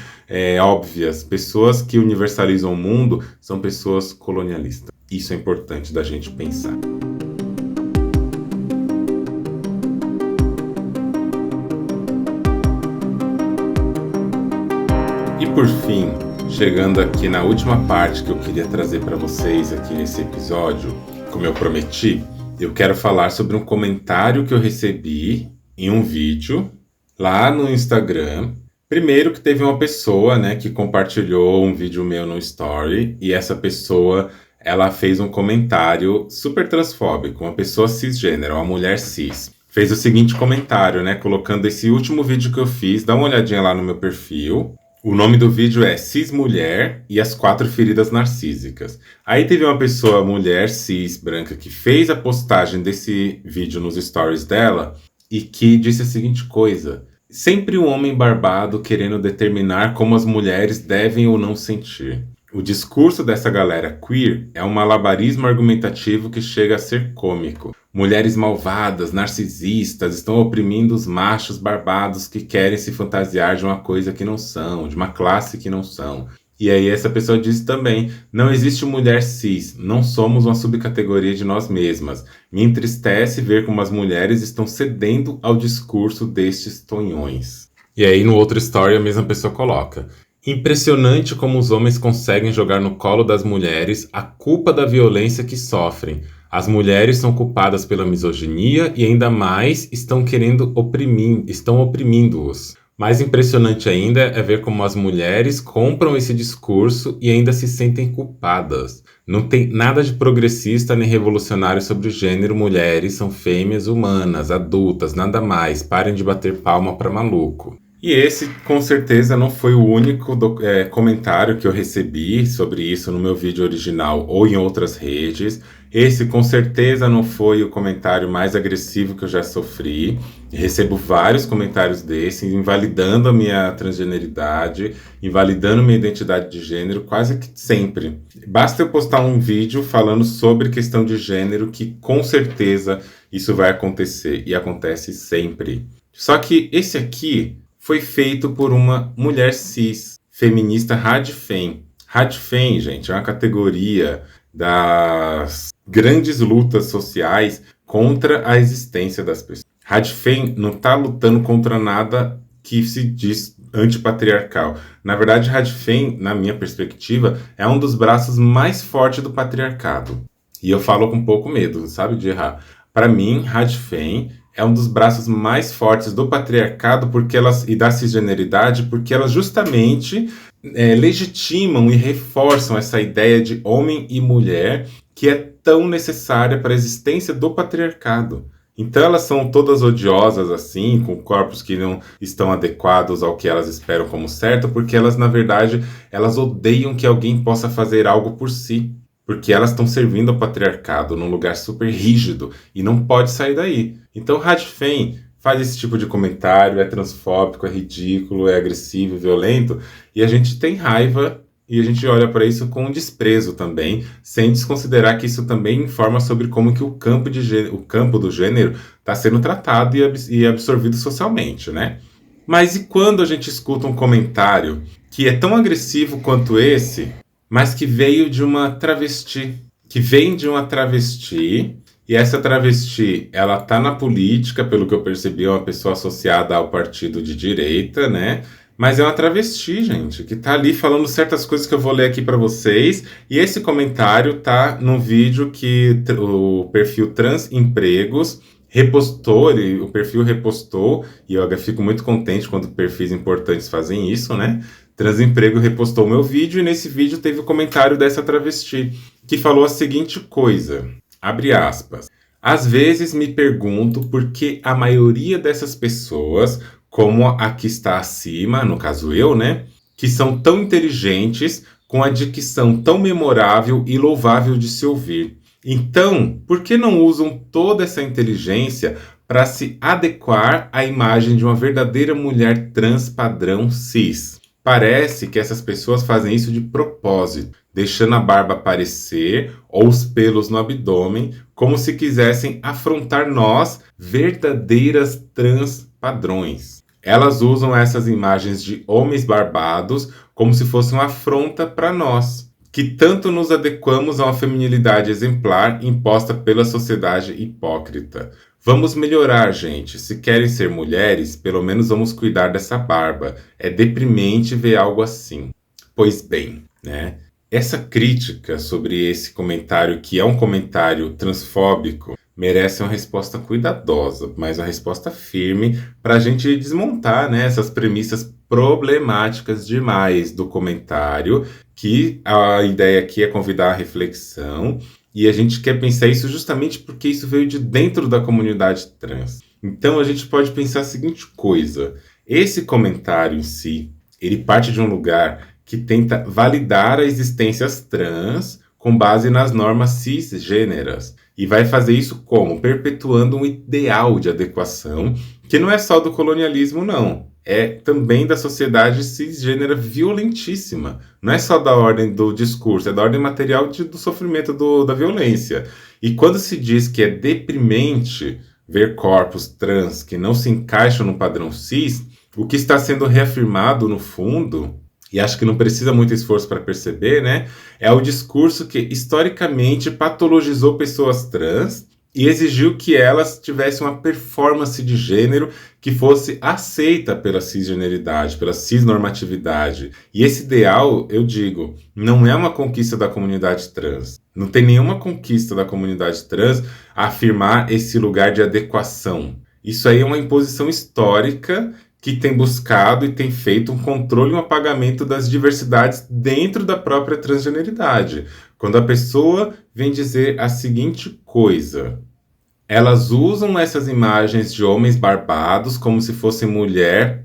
óbvias. Pessoas que universalizam o mundo são pessoas colonialistas. Isso é importante da gente pensar. E por fim, chegando aqui na última parte que eu queria trazer para vocês aqui nesse episódio, como eu prometi, eu quero falar sobre um comentário que eu recebi em um vídeo lá no Instagram. Primeiro que teve uma pessoa, né, que compartilhou um vídeo meu no Story, e essa pessoa, ela fez um comentário super transfóbico, uma pessoa cisgênero, uma mulher cis. Fez o seguinte comentário, né, colocando esse último vídeo que eu fiz, dá uma olhadinha lá no meu perfil. O nome do vídeo é Cis Mulher e as 4 feridas narcísicas. Aí teve uma pessoa, mulher cis, branca, que fez a postagem desse vídeo nos stories dela e que disse a seguinte coisa: sempre um homem barbado querendo determinar como as mulheres devem ou não sentir. O discurso dessa galera queer é um malabarismo argumentativo que chega a ser cômico. Mulheres malvadas, narcisistas, estão oprimindo os machos barbados que querem se fantasiar de uma coisa que não são, de uma classe que não são. E aí essa pessoa diz também: não existe mulher cis, não somos uma subcategoria de nós mesmas. Me entristece ver como as mulheres estão cedendo ao discurso destes tonhões. E aí no outro story a mesma pessoa coloca: impressionante como os homens conseguem jogar no colo das mulheres a culpa da violência que sofrem. As mulheres são culpadas pela misoginia e ainda mais estão oprimindo-os. Mais impressionante ainda é ver como as mulheres compram esse discurso e ainda se sentem culpadas. Não tem nada de progressista nem revolucionário sobre o gênero. Mulheres são fêmeas humanas, adultas, nada mais. Parem de bater palma pra maluco. E esse, com certeza, não foi o único comentário que eu recebi sobre isso no meu vídeo original ou em outras redes. Esse, com certeza, não foi o comentário mais agressivo que eu já sofri. Recebo vários comentários desses, invalidando a minha transgeneridade, invalidando minha identidade de gênero, quase que sempre. Basta eu postar um vídeo falando sobre questão de gênero, que com certeza isso vai acontecer, e acontece sempre. Só que esse aqui foi feito por uma mulher cis, feminista radfem. Radfem, gente, é uma categoria das grandes lutas sociais contra a existência das pessoas. Radfem não está lutando contra nada que se diz antipatriarcal. Na verdade, Radfem, na minha perspectiva, é um dos braços mais fortes do patriarcado. E eu falo com pouco medo, sabe, de errar. Para mim, Radfem é um dos braços mais fortes do patriarcado e da cisgeneridade, porque elas justamente legitimam e reforçam essa ideia de homem e mulher que é tão necessária para a existência do patriarcado. Então elas são todas odiosas assim, com corpos que não estão adequados ao que elas esperam como certo, porque elas, na verdade, elas odeiam que alguém possa fazer algo por si. Porque elas estão servindo ao patriarcado num lugar super rígido e não pode sair daí. Então Radfem faz esse tipo de comentário, é transfóbico, é ridículo, é agressivo, violento, e a gente tem raiva e a gente olha para isso com desprezo também, sem desconsiderar que isso também informa sobre como que o campo do gênero está sendo tratado e absorvido socialmente, né? Mas e quando a gente escuta um comentário que é tão agressivo quanto esse, mas que veio de uma travesti, e essa travesti, ela tá na política, pelo que eu percebi, é uma pessoa associada ao partido de direita, né? Mas é uma travesti, gente, que tá ali falando certas coisas que eu vou ler aqui para vocês, e esse comentário tá no vídeo que o perfil Transempregos repostou, o perfil repostou, e eu fico muito contente quando perfis importantes fazem isso, né? Transemprego repostou meu vídeo e nesse vídeo teve o comentário dessa travesti, que falou a seguinte coisa, abre aspas: às vezes me pergunto por que a maioria dessas pessoas, como a que está acima, no caso eu, né, que são tão inteligentes, com a dicção tão memorável e louvável de se ouvir. Então, por que não usam toda essa inteligência para se adequar à imagem de uma verdadeira mulher trans padrão cis? Parece que essas pessoas fazem isso de propósito. deixando a barba aparecer ou os pelos no abdômen, como se quisessem afrontar nós, verdadeiras trans padrões. Elas usam essas imagens de homens barbados como se fosse uma afronta para nós, que tanto nos adequamos a uma feminilidade exemplar imposta pela sociedade hipócrita. Vamos melhorar, gente. Se querem ser mulheres, pelo menos vamos cuidar dessa barba. É deprimente ver algo assim. Pois bem, né? Essa crítica sobre esse comentário, que é um comentário transfóbico, merece uma resposta cuidadosa, mas uma resposta firme para a gente desmontar, né, essas premissas problemáticas demais do comentário, que a ideia aqui é convidar a reflexão, e a gente quer pensar isso justamente porque isso veio de dentro da comunidade trans. Então a gente pode pensar a seguinte coisa: esse comentário em si, ele parte de um lugar que tenta validar a existência trans com base nas normas cisgêneras. E vai fazer isso como? Perpetuando um ideal de adequação, que não é só do colonialismo, não. É também da sociedade cisgênera violentíssima. Não é só da ordem do discurso, é da ordem material do sofrimento da violência. E quando se diz que é deprimente ver corpos trans que não se encaixam no padrão cis, o que está sendo reafirmado no fundo, e acho que não precisa muito esforço para perceber, né? É o discurso que historicamente patologizou pessoas trans e exigiu que elas tivessem uma performance de gênero que fosse aceita pela cisgeneridade, pela cisnormatividade. E esse ideal, eu digo, não é uma conquista da comunidade trans. Não tem nenhuma conquista da comunidade trans a afirmar esse lugar de adequação. Isso aí é uma imposição histórica que tem buscado e tem feito um controle e um apagamento das diversidades dentro da própria transgeneridade. Quando a pessoa vem dizer a seguinte coisa: elas usam essas imagens de homens barbados como se fossem mulher,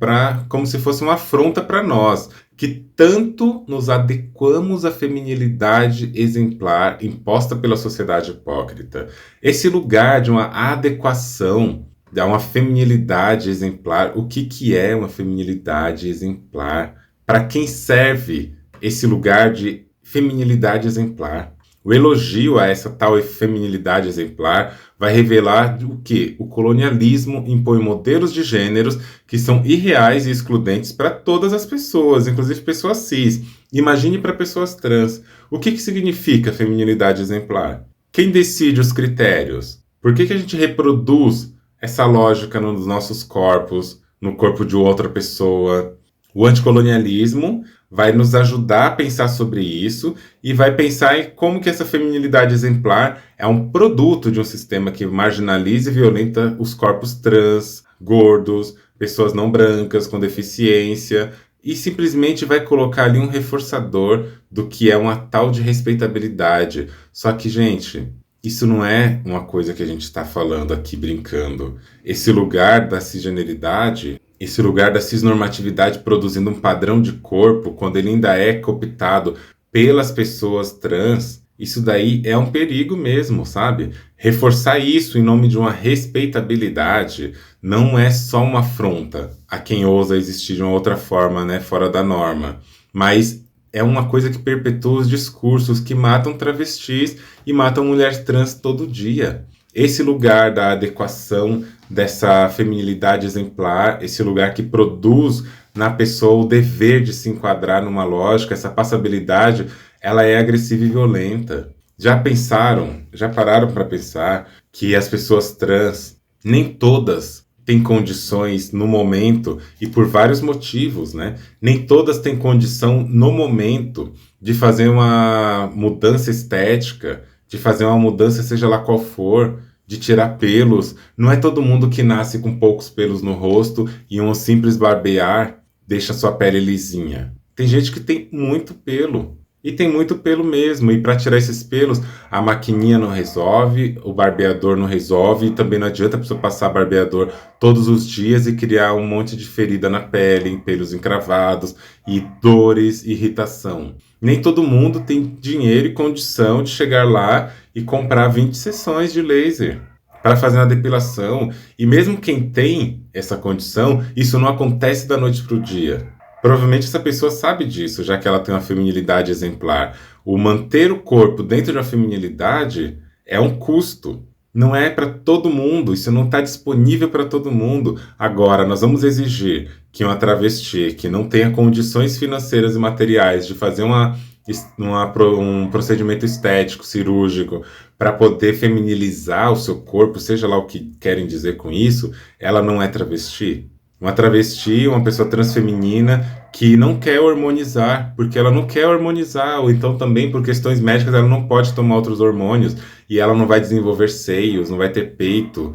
como se fosse uma afronta para nós, que tanto nos adequamos à feminilidade exemplar imposta pela sociedade hipócrita. Esse lugar de uma adequação, dá uma feminilidade exemplar. O que é uma feminilidade exemplar? Para quem serve esse lugar de feminilidade exemplar? O elogio a essa tal feminilidade exemplar vai revelar o que? O colonialismo impõe modelos de gêneros que são irreais e excludentes para todas as pessoas, inclusive pessoas cis. Imagine para pessoas trans. O que significa feminilidade exemplar? Quem decide os critérios? Por que a gente reproduz essa lógica nos nossos corpos, no corpo de outra pessoa? O anticolonialismo vai nos ajudar a pensar sobre isso e vai pensar em como que essa feminilidade exemplar é um produto de um sistema que marginaliza e violenta os corpos trans, gordos, pessoas não brancas, com deficiência, e simplesmente vai colocar ali um reforçador do que é uma tal de respeitabilidade. Só que, gente, isso não é uma coisa que a gente está falando aqui brincando. Esse lugar da cisgeneridade, esse lugar da cisnormatividade produzindo um padrão de corpo, quando ele ainda é cooptado pelas pessoas trans, isso daí é um perigo mesmo, sabe? Reforçar isso em nome de uma respeitabilidade não é só uma afronta a quem ousa existir de uma outra forma, né, fora da norma, mas é uma coisa que perpetua os discursos que matam travestis e matam mulheres trans todo dia. Esse lugar da adequação dessa feminilidade exemplar, esse lugar que produz na pessoa o dever de se enquadrar numa lógica, essa passabilidade, ela é agressiva e violenta. Já pararam para pensar que as pessoas trans, nem todas têm condições no momento, e por vários motivos, né? Nem todas têm condição no momento de fazer uma mudança estética, de fazer uma mudança seja lá qual for, de tirar pelos. Não é todo mundo que nasce com poucos pelos no rosto e um simples barbear deixa sua pele lisinha. Tem gente que tem muito pelo. E tem muito pelo mesmo, e para tirar esses pelos, a maquininha não resolve, o barbeador não resolve, e também não adianta a pessoa passar barbeador todos os dias e criar um monte de ferida na pele, pelos encravados, e dores, irritação. Nem todo mundo tem dinheiro e condição de chegar lá e comprar 20 sessões de laser para fazer uma depilação, e mesmo quem tem essa condição, isso não acontece da noite para o dia. Provavelmente essa pessoa sabe disso, já que ela tem uma feminilidade exemplar. O manter o corpo dentro de uma feminilidade é um custo. Não é para todo mundo, isso não está disponível para todo mundo. Agora, nós vamos exigir que uma travesti que não tenha condições financeiras e materiais de fazer um procedimento estético, cirúrgico, para poder feminilizar o seu corpo, seja lá o que querem dizer com isso, ela não é travesti. Uma travesti, uma pessoa transfeminina que não quer hormonizar, porque ela não quer hormonizar, ou então também por questões médicas ela não pode tomar outros hormônios, e ela não vai desenvolver seios, não vai ter peito,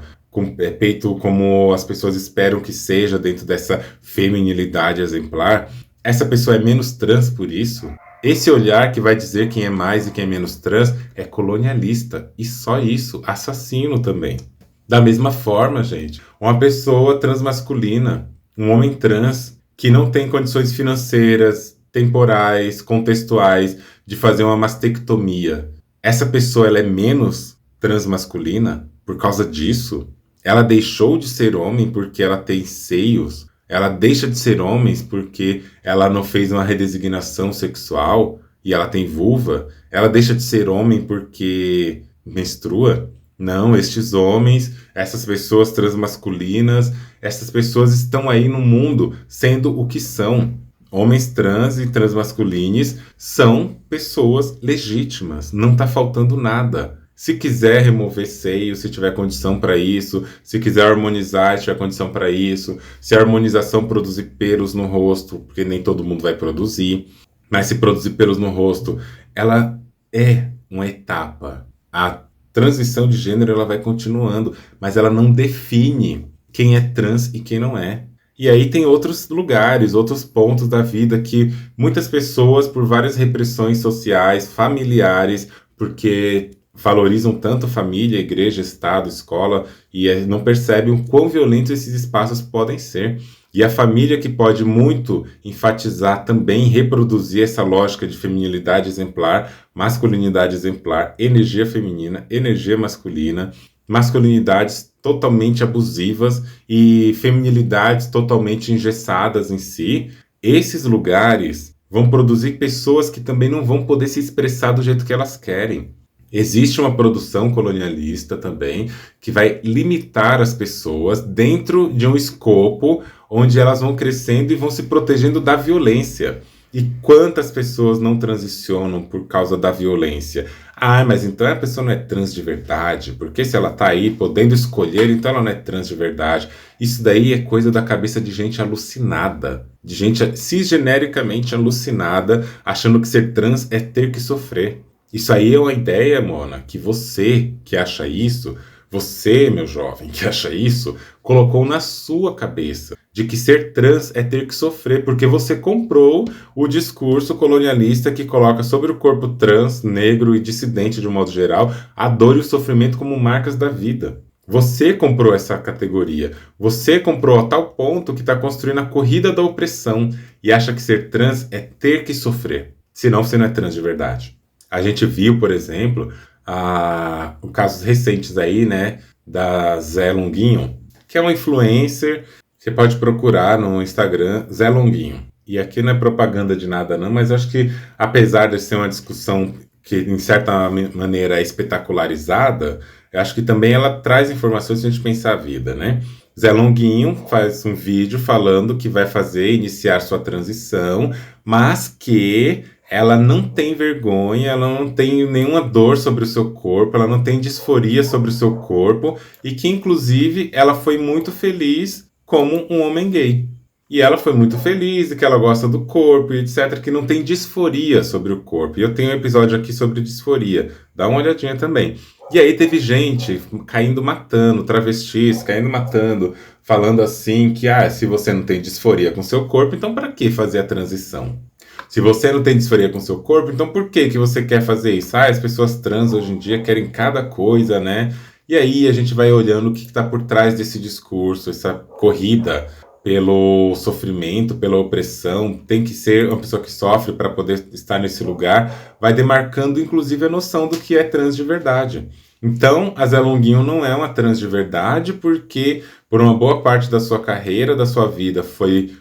peito como as pessoas esperam que seja dentro dessa feminilidade exemplar. Essa pessoa é menos trans por isso? Esse olhar que vai dizer quem é mais e quem é menos trans é colonialista, e só isso, assassino também. Da mesma forma, gente, uma pessoa transmasculina, um homem trans, que não tem condições financeiras, temporais, contextuais, de fazer uma mastectomia, essa pessoa ela é menos transmasculina por causa disso? Ela deixou de ser homem porque ela tem seios? Ela deixa de ser homem porque ela não fez uma redesignação sexual e ela tem vulva? Ela deixa de ser homem porque menstrua? Não, estes homens, essas pessoas transmasculinas, essas pessoas estão aí no mundo sendo o que são. Homens trans e transmasculinos são pessoas legítimas, não está faltando nada. Se quiser remover seio, se tiver condição para isso, se quiser harmonizar, se tiver condição para isso, se a harmonização produzir pelos no rosto, porque nem todo mundo vai produzir, mas se produzir pelos no rosto, ela é uma etapa. A transição de gênero ela vai continuando, mas ela não define quem é trans e quem não é. E aí tem outros lugares, outros pontos da vida que muitas pessoas, por várias repressões sociais, familiares, porque valorizam tanto família, igreja, estado, escola, e não percebem o quão violentos esses espaços podem ser. E a família que pode muito enfatizar também, reproduzir essa lógica de feminilidade exemplar, masculinidade exemplar, energia feminina, energia masculina, masculinidades totalmente abusivas e feminilidades totalmente engessadas em si, esses lugares vão produzir pessoas que também não vão poder se expressar do jeito que elas querem. Existe uma produção colonialista também que vai limitar as pessoas dentro de um escopo onde elas vão crescendo e vão se protegendo da violência. E quantas pessoas não transicionam por causa da violência? Ah, mas então a pessoa não é trans de verdade, porque se ela tá aí podendo escolher, então ela não é trans de verdade. Isso daí é coisa da cabeça de gente alucinada, de gente cisgenericamente alucinada, achando que ser trans é ter que sofrer. Isso aí é uma ideia, Mona, que você que acha isso, você, meu jovem, que acha isso, colocou na sua cabeça de que ser trans é ter que sofrer, porque você comprou o discurso colonialista que coloca sobre o corpo trans, negro e dissidente de um modo geral, a dor e o sofrimento como marcas da vida. Você comprou essa categoria, você comprou a tal ponto que está construindo a corrida da opressão e acha que ser trans é ter que sofrer, senão você não é trans de verdade. A gente viu, por exemplo, casos recentes aí, né, da Zé Longuinho, que é uma influencer, você pode procurar no Instagram, Zé Longuinho. E aqui não é propaganda de nada não, mas acho que apesar de ser uma discussão que, em certa maneira, é espetacularizada, eu acho que também ela traz informações para a gente pensar a vida, né? Zé Longuinho faz um vídeo falando que vai iniciar sua transição, mas que ela não tem vergonha, ela não tem nenhuma dor sobre o seu corpo, ela não tem disforia sobre o seu corpo e que, inclusive, ela foi muito feliz como um homem gay. E ela foi muito feliz e que ela gosta do corpo e etc, que não tem disforia sobre o corpo. E eu tenho um episódio aqui sobre disforia, dá uma olhadinha também. E aí teve gente caindo matando, travestis caindo matando, falando assim que se você não tem disforia com seu corpo, então para que fazer a transição? Se você não tem disforia com seu corpo, então por que você quer fazer isso? As pessoas trans hoje em dia querem cada coisa, né? E aí a gente vai olhando o que está por trás desse discurso, essa corrida pelo sofrimento, pela opressão. Tem que ser uma pessoa que sofre para poder estar nesse lugar. Vai demarcando, inclusive, a noção do que é trans de verdade. Então, a Zé Longuinho não é uma trans de verdade porque, por uma boa parte da sua carreira, da sua vida, foi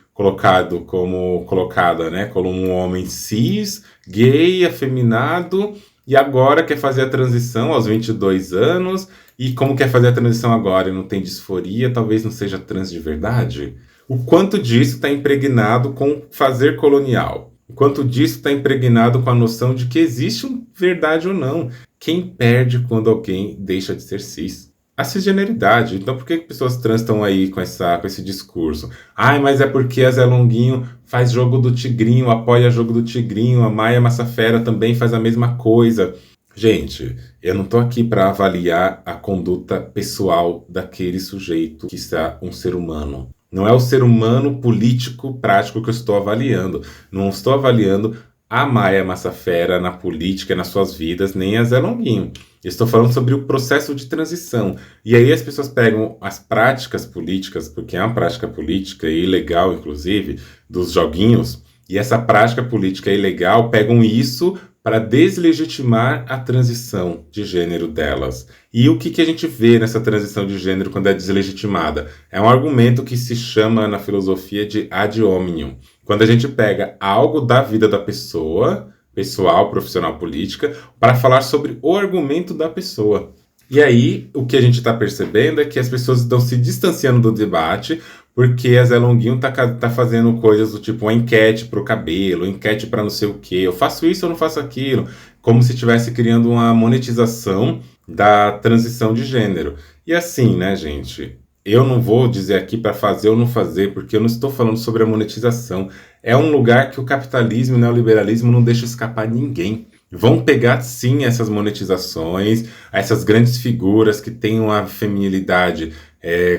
colocada, né, como um homem cis, gay, afeminado, e agora quer fazer a transição aos 22 anos, e como quer fazer a transição agora e não tem disforia, talvez não seja trans de verdade? O quanto disso está impregnado com fazer colonial? O quanto disso está impregnado com a noção de que existe um verdade ou não? Quem perde quando alguém deixa de ser cis? A cisgeneridade. Então, por que pessoas trans estão aí com esse discurso? Ai, mas é porque a Zé Longuinho faz jogo do tigrinho, apoia jogo do tigrinho, a Maia Massafera também faz a mesma coisa. Gente, eu não estou aqui para avaliar a conduta pessoal daquele sujeito que está um ser humano. Não é o ser humano político prático que eu estou avaliando. Não estou avaliando a Maia Massafera na política, nas suas vidas, nem a Zé Longuinho. Eu estou falando sobre o processo de transição. E aí as pessoas pegam as práticas políticas, porque é uma prática política e ilegal, inclusive, dos joguinhos, e essa prática política ilegal pegam isso para deslegitimar a transição de gênero delas. E o que a gente vê nessa transição de gênero quando é deslegitimada? É um argumento que se chama na filosofia de ad hominem. Quando a gente pega algo da vida da pessoa, pessoal, profissional, política, para falar sobre o argumento da pessoa. E aí, o que a gente está percebendo é que as pessoas estão se distanciando do debate porque a Zé Longuinho tá fazendo coisas do tipo uma enquete para o cabelo, enquete para não sei o quê, eu faço isso ou não faço aquilo, como se estivesse criando uma monetização da transição de gênero. E assim, né, gente? Eu não vou dizer aqui para fazer ou não fazer, porque eu não estou falando sobre a monetização. É um lugar que o capitalismo e o neoliberalismo não deixam escapar ninguém. Vão pegar, sim, essas monetizações, essas grandes figuras que têm uma feminilidade,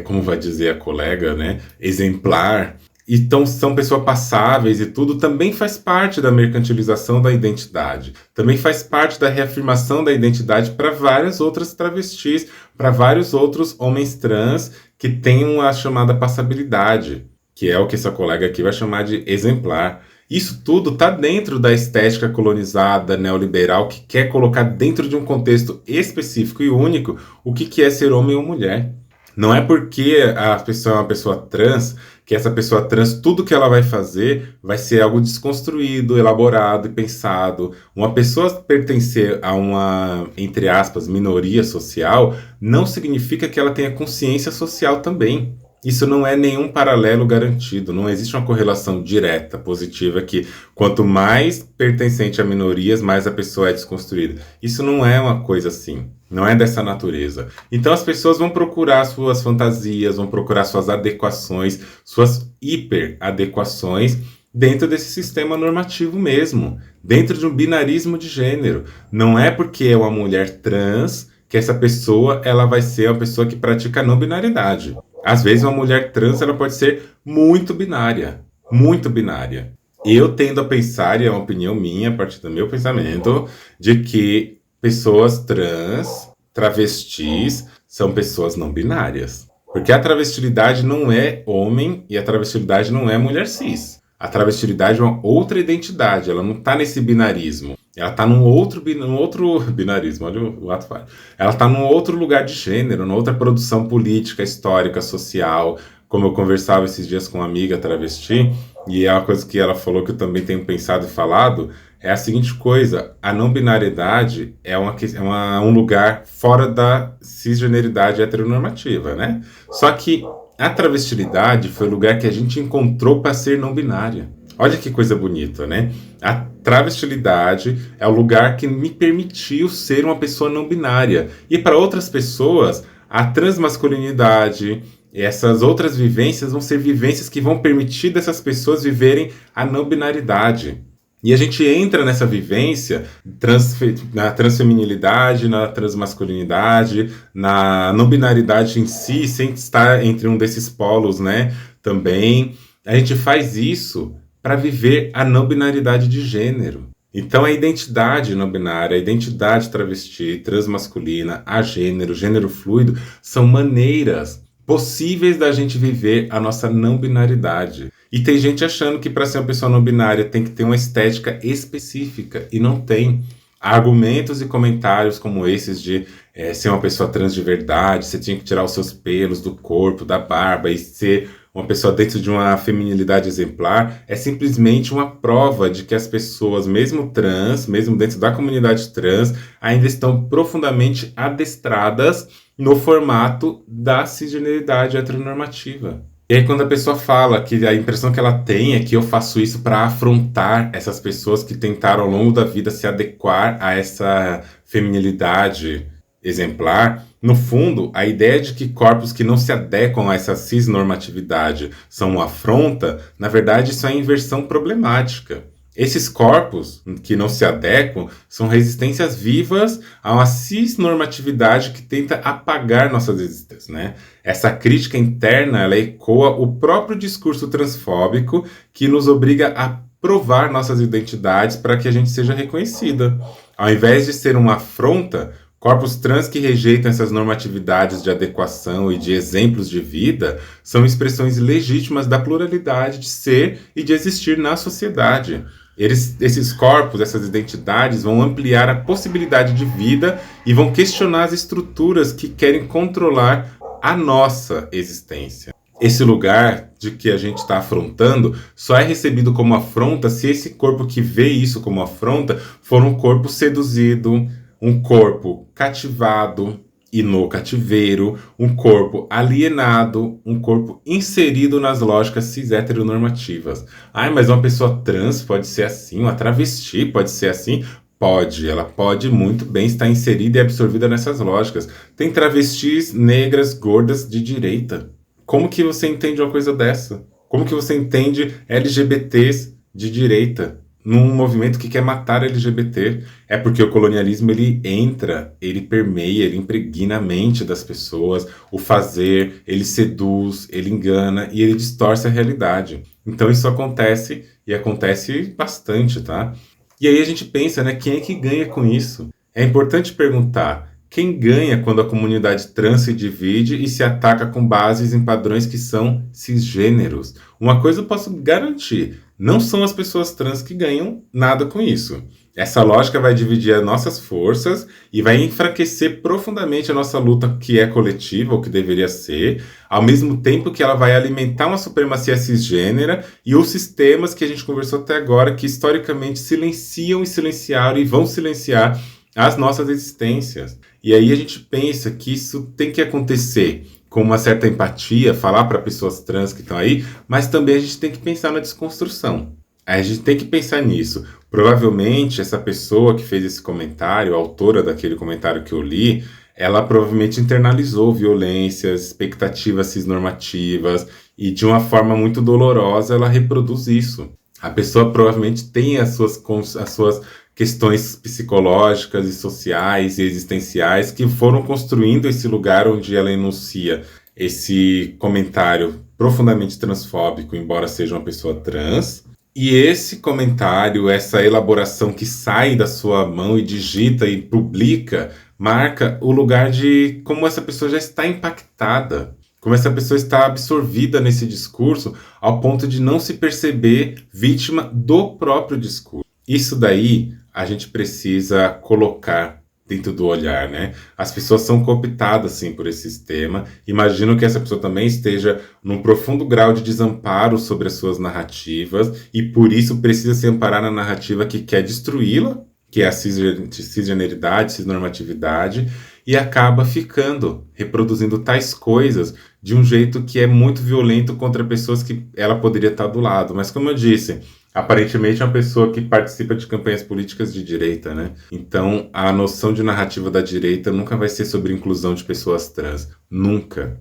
como vai dizer a colega, né, exemplar, então são pessoas passáveis e tudo, também faz parte da mercantilização da identidade. Também faz parte da reafirmação da identidade para várias outras travestis, para vários outros homens trans que têm uma chamada passabilidade, que é o que essa colega aqui vai chamar de exemplar. Isso tudo está dentro da estética colonizada, neoliberal, que quer colocar dentro de um contexto específico e único o que é ser homem ou mulher. Não é porque a pessoa é uma pessoa trans, que essa pessoa trans, tudo que ela vai fazer vai ser algo desconstruído, elaborado e pensado. Uma pessoa pertencer a uma, entre aspas, minoria social, não significa que ela tenha consciência social também. Isso não é nenhum paralelo garantido, não existe uma correlação direta, positiva, que quanto mais pertencente a minorias, mais a pessoa é desconstruída. Isso não é uma coisa assim, não é dessa natureza. Então as pessoas vão procurar suas fantasias, vão procurar suas adequações, suas hiperadequações dentro desse sistema normativo mesmo, dentro de um binarismo de gênero. Não é porque é uma mulher trans que essa pessoa ela vai ser uma pessoa que pratica a não binaridade. Às vezes uma mulher trans ela pode ser muito binária, muito binária. Eu tendo a pensar, e é uma opinião minha, a partir do meu pensamento, de que pessoas trans, travestis, são pessoas não binárias. Porque a travestilidade não é homem e a travestilidade não é mulher cis. A travestilidade é uma outra identidade, ela não está nesse binarismo. Ela está num outro binarismo, olha o ato falho. Ela está num outro lugar de gênero, numa outra produção política, histórica, social. Como eu conversava esses dias com uma amiga travesti, e é uma coisa que ela falou que eu também tenho pensado e falado, é a seguinte coisa: a não binariedade é um lugar fora da cisgeneridade heteronormativa, né? Só que a travestilidade foi o lugar que a gente encontrou para ser não binária. Olha que coisa bonita, né? A travestilidade é o lugar que me permitiu ser uma pessoa não binária. E para outras pessoas, a transmasculinidade, essas outras vivências vão ser vivências que vão permitir dessas pessoas viverem a não binaridade. E a gente entra nessa vivência na transfeminilidade, na transmasculinidade, na não binaridade em si, sem estar entre um desses polos, né? Também a gente faz isso para viver a não binaridade de gênero. Então a identidade não binária, a identidade travesti, transmasculina, agênero, gênero fluido, são maneiras possíveis da gente viver a nossa não binaridade. E tem gente achando que para ser uma pessoa não binária tem que ter uma estética específica, e não tem. Há argumentos e comentários como esses de ser uma pessoa trans de verdade, você tinha que tirar os seus pelos do corpo, da barba, e ser uma pessoa dentro de uma feminilidade exemplar, é simplesmente uma prova de que as pessoas, mesmo trans, mesmo dentro da comunidade trans, ainda estão profundamente adestradas no formato da cisgeneridade heteronormativa. E aí quando a pessoa fala que a impressão que ela tem é que eu faço isso para afrontar essas pessoas que tentaram ao longo da vida se adequar a essa feminilidade exemplar, no fundo, a ideia de que corpos que não se adequam a essa cisnormatividade são uma afronta, na verdade isso é inversão problemática. Esses corpos que não se adequam são resistências vivas a uma cisnormatividade que tenta apagar nossas existências, né? Essa crítica interna, ela ecoa o próprio discurso transfóbico que nos obriga a provar nossas identidades para que a gente seja reconhecida. Ao invés de ser uma afronta, corpos trans que rejeitam essas normatividades de adequação e de exemplos de vida são expressões legítimas da pluralidade de ser e de existir na sociedade. Esses corpos, essas identidades vão ampliar a possibilidade de vida e vão questionar as estruturas que querem controlar a nossa existência. Esse lugar de que a gente está afrontando só é recebido como afronta se esse corpo que vê isso como afronta for um corpo seduzido, um corpo cativado e no cativeiro, um corpo alienado, um corpo inserido nas lógicas cis-heteronormativas. Ai, mas uma pessoa trans pode ser assim, uma travesti pode ser assim? Pode, ela pode muito bem estar inserida e absorvida nessas lógicas. Tem travestis negras, gordas, de direita. Como que você entende uma coisa dessa? Como que você entende LGBTs de direita? Num movimento que quer matar LGBT. É porque o colonialismo ele entra, ele permeia, ele impregna a mente das pessoas, o fazer, ele seduz, ele engana e ele distorce a realidade. Então isso acontece e acontece bastante, tá? E aí a gente pensa, né, quem é que ganha com isso? É importante perguntar, quem ganha quando a comunidade trans se divide e se ataca com bases em padrões que são cisgêneros? Uma coisa eu posso garantir, não são as pessoas trans que ganham nada com isso. Essa lógica vai dividir as nossas forças e vai enfraquecer profundamente a nossa luta que é coletiva, ou que deveria ser, ao mesmo tempo que ela vai alimentar uma supremacia cisgênera e os sistemas que a gente conversou até agora, que historicamente silenciam e silenciaram e vão silenciar as nossas existências. E aí a gente pensa que isso tem que acontecer com uma certa empatia, falar para pessoas trans que estão aí, mas também a gente tem que pensar na desconstrução. A gente tem que pensar nisso. Provavelmente essa pessoa que fez esse comentário, a autora daquele comentário que eu li, ela provavelmente internalizou violências, expectativas cisnormativas e de uma forma muito dolorosa ela reproduz isso. A pessoa provavelmente tem as suas questões psicológicas e sociais e existenciais que foram construindo esse lugar onde ela enuncia esse comentário profundamente transfóbico, embora seja uma pessoa trans. E esse comentário, essa elaboração que sai da sua mão e digita e publica, marca o lugar de como essa pessoa já está impactada, como essa pessoa está absorvida nesse discurso ao ponto de não se perceber vítima do próprio discurso. Isso daí a gente precisa colocar dentro do olhar, né? As pessoas são cooptadas, sim, por esse sistema. Imagino que essa pessoa também esteja num profundo grau de desamparo sobre as suas narrativas e por isso precisa se amparar na narrativa que quer destruí-la, que é a cisgeneridade, cisnormatividade, e acaba reproduzindo tais coisas de um jeito que é muito violento contra pessoas que ela poderia estar do lado. Mas como eu disse, aparentemente é uma pessoa que participa de campanhas políticas de direita, né? Então, a noção de narrativa da direita nunca vai ser sobre inclusão de pessoas trans. Nunca.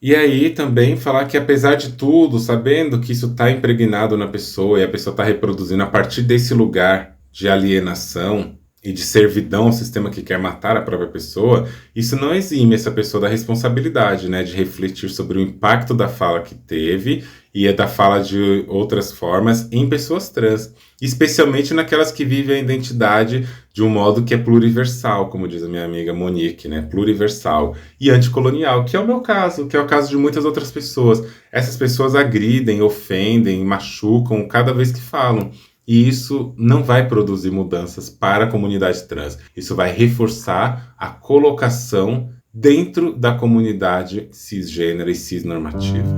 E aí também falar que apesar de tudo, sabendo que isso está impregnado na pessoa e a pessoa está reproduzindo a partir desse lugar de alienação e de servidão ao sistema que quer matar a própria pessoa, isso não exime essa pessoa da responsabilidade, né, de refletir sobre o impacto da fala que teve e da fala de outras formas em pessoas trans, especialmente naquelas que vivem a identidade de um modo que é pluriversal, como diz a minha amiga Monique, né, pluriversal e anticolonial, que é o meu caso, que é o caso de muitas outras pessoas. Essas pessoas agridem, ofendem, machucam cada vez que falam. E isso não vai produzir mudanças para a comunidade trans. Isso vai reforçar a colocação dentro da comunidade cisgênera e cisnormativa.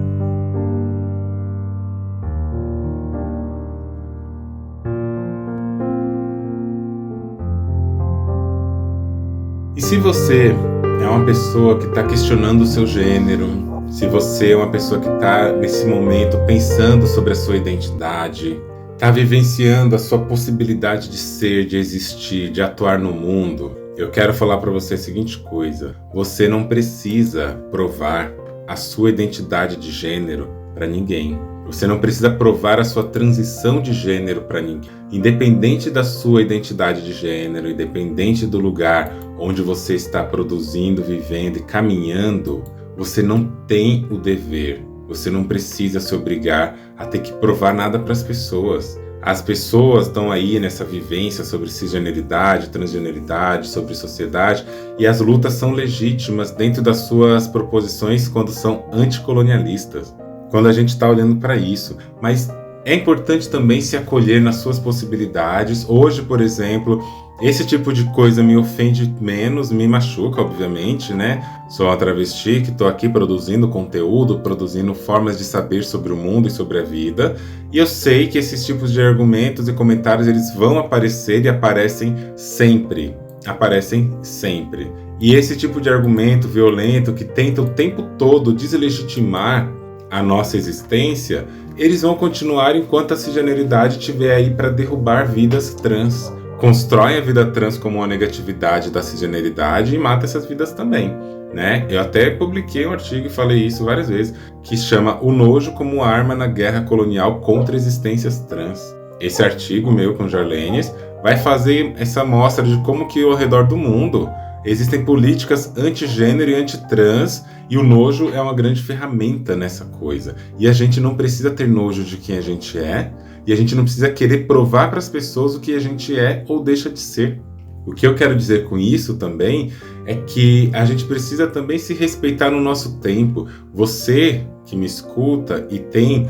E se você é uma pessoa que está questionando o seu gênero, se você é uma pessoa que está nesse momento pensando sobre a sua identidade, está vivenciando a sua possibilidade de ser, de existir, de atuar no mundo, eu quero falar para você a seguinte coisa: você não precisa provar a sua identidade de gênero para ninguém. Você não precisa provar a sua transição de gênero para ninguém. Independente da sua identidade de gênero, independente do lugar onde você está produzindo, vivendo e caminhando, você não tem o dever, você não precisa se obrigar a ter que provar nada para as pessoas. As pessoas estão aí nessa vivência sobre cisgeneridade, transgeneridade, sobre sociedade, e as lutas são legítimas dentro das suas proposições quando são anticolonialistas, quando a gente está olhando para isso. Mas é importante também se acolher nas suas possibilidades. Hoje, por exemplo, esse tipo de coisa me ofende menos, me machuca, obviamente, né? Sou uma travesti que estou aqui produzindo conteúdo, produzindo formas de saber sobre o mundo e sobre a vida. E eu sei que esses tipos de argumentos e comentários, eles vão aparecer e aparecem sempre. Aparecem sempre. E esse tipo de argumento violento que tenta o tempo todo deslegitimar a nossa existência, eles vão continuar enquanto a cisgeneridade estiver aí para derrubar vidas trans. Constroem a vida trans como uma negatividade da cisgeneridade e mata essas vidas também, né? Eu até publiquei um artigo e falei isso várias vezes, que chama O Nojo como Arma na Guerra Colonial contra Existências Trans. Esse artigo meu com Jarlenes vai fazer essa mostra de como que ao redor do mundo existem políticas anti-gênero e anti-trans, e o nojo é uma grande ferramenta nessa coisa. E a gente não precisa ter nojo de quem a gente é, e a gente não precisa querer provar para as pessoas o que a gente é ou deixa de ser. O que eu quero dizer com isso também é que a gente precisa também se respeitar no nosso tempo. Você que me escuta e tem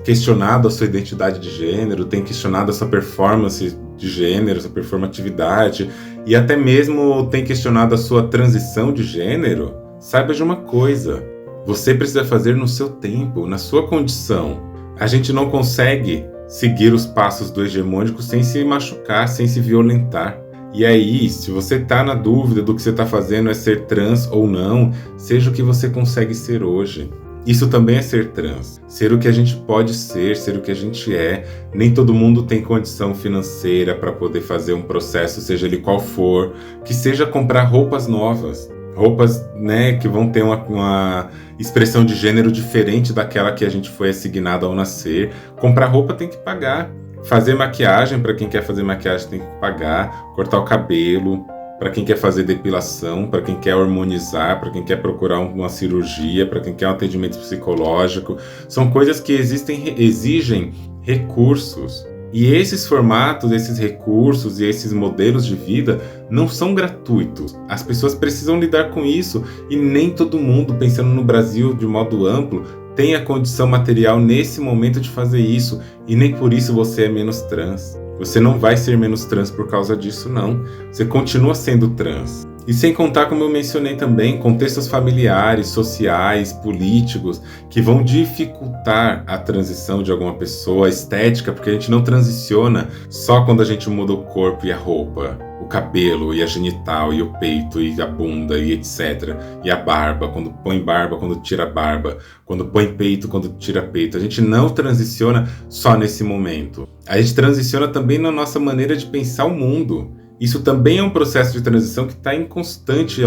questionado a sua identidade de gênero, tem questionado a sua performance de gênero, sua performatividade, e até mesmo tem questionado a sua transição de gênero, saiba de uma coisa: você precisa fazer no seu tempo, na sua condição. A gente não consegue seguir os passos do hegemônico sem se machucar, sem se violentar. E aí, se você está na dúvida do que você está fazendo é ser trans ou não, seja o que você consegue ser hoje. Isso também é ser trans. Ser o que a gente pode ser o que a gente é. Nem todo mundo tem condição financeira para poder fazer um processo, seja ele qual for, que seja comprar roupas novas. Roupas, né, que vão ter uma expressão de gênero diferente daquela que a gente foi assignado ao nascer. Comprar roupa tem que pagar. Fazer maquiagem, para quem quer fazer maquiagem, tem que pagar. Cortar o cabelo, para quem quer fazer depilação, para quem quer hormonizar, para quem quer procurar uma cirurgia, para quem quer um atendimento psicológico. São coisas que exigem recursos. E esses formatos, esses recursos e esses modelos de vida não são gratuitos. As pessoas precisam lidar com isso, e nem todo mundo, pensando no Brasil de modo amplo, tem a condição material nesse momento de fazer isso, e nem por isso você é menos trans. Você não vai ser menos trans por causa disso, não. Você continua sendo trans. E sem contar, como eu mencionei também, contextos familiares, sociais, políticos, que vão dificultar a transição de alguma pessoa, a estética, porque a gente não transiciona só quando a gente muda o corpo e a roupa, o cabelo e a genital e o peito e a bunda e etc. E a barba, quando tira barba, quando põe peito, quando tira peito. A gente não transiciona só nesse momento. A gente transiciona também na nossa maneira de pensar o mundo. Isso também é um processo de transição que está em constante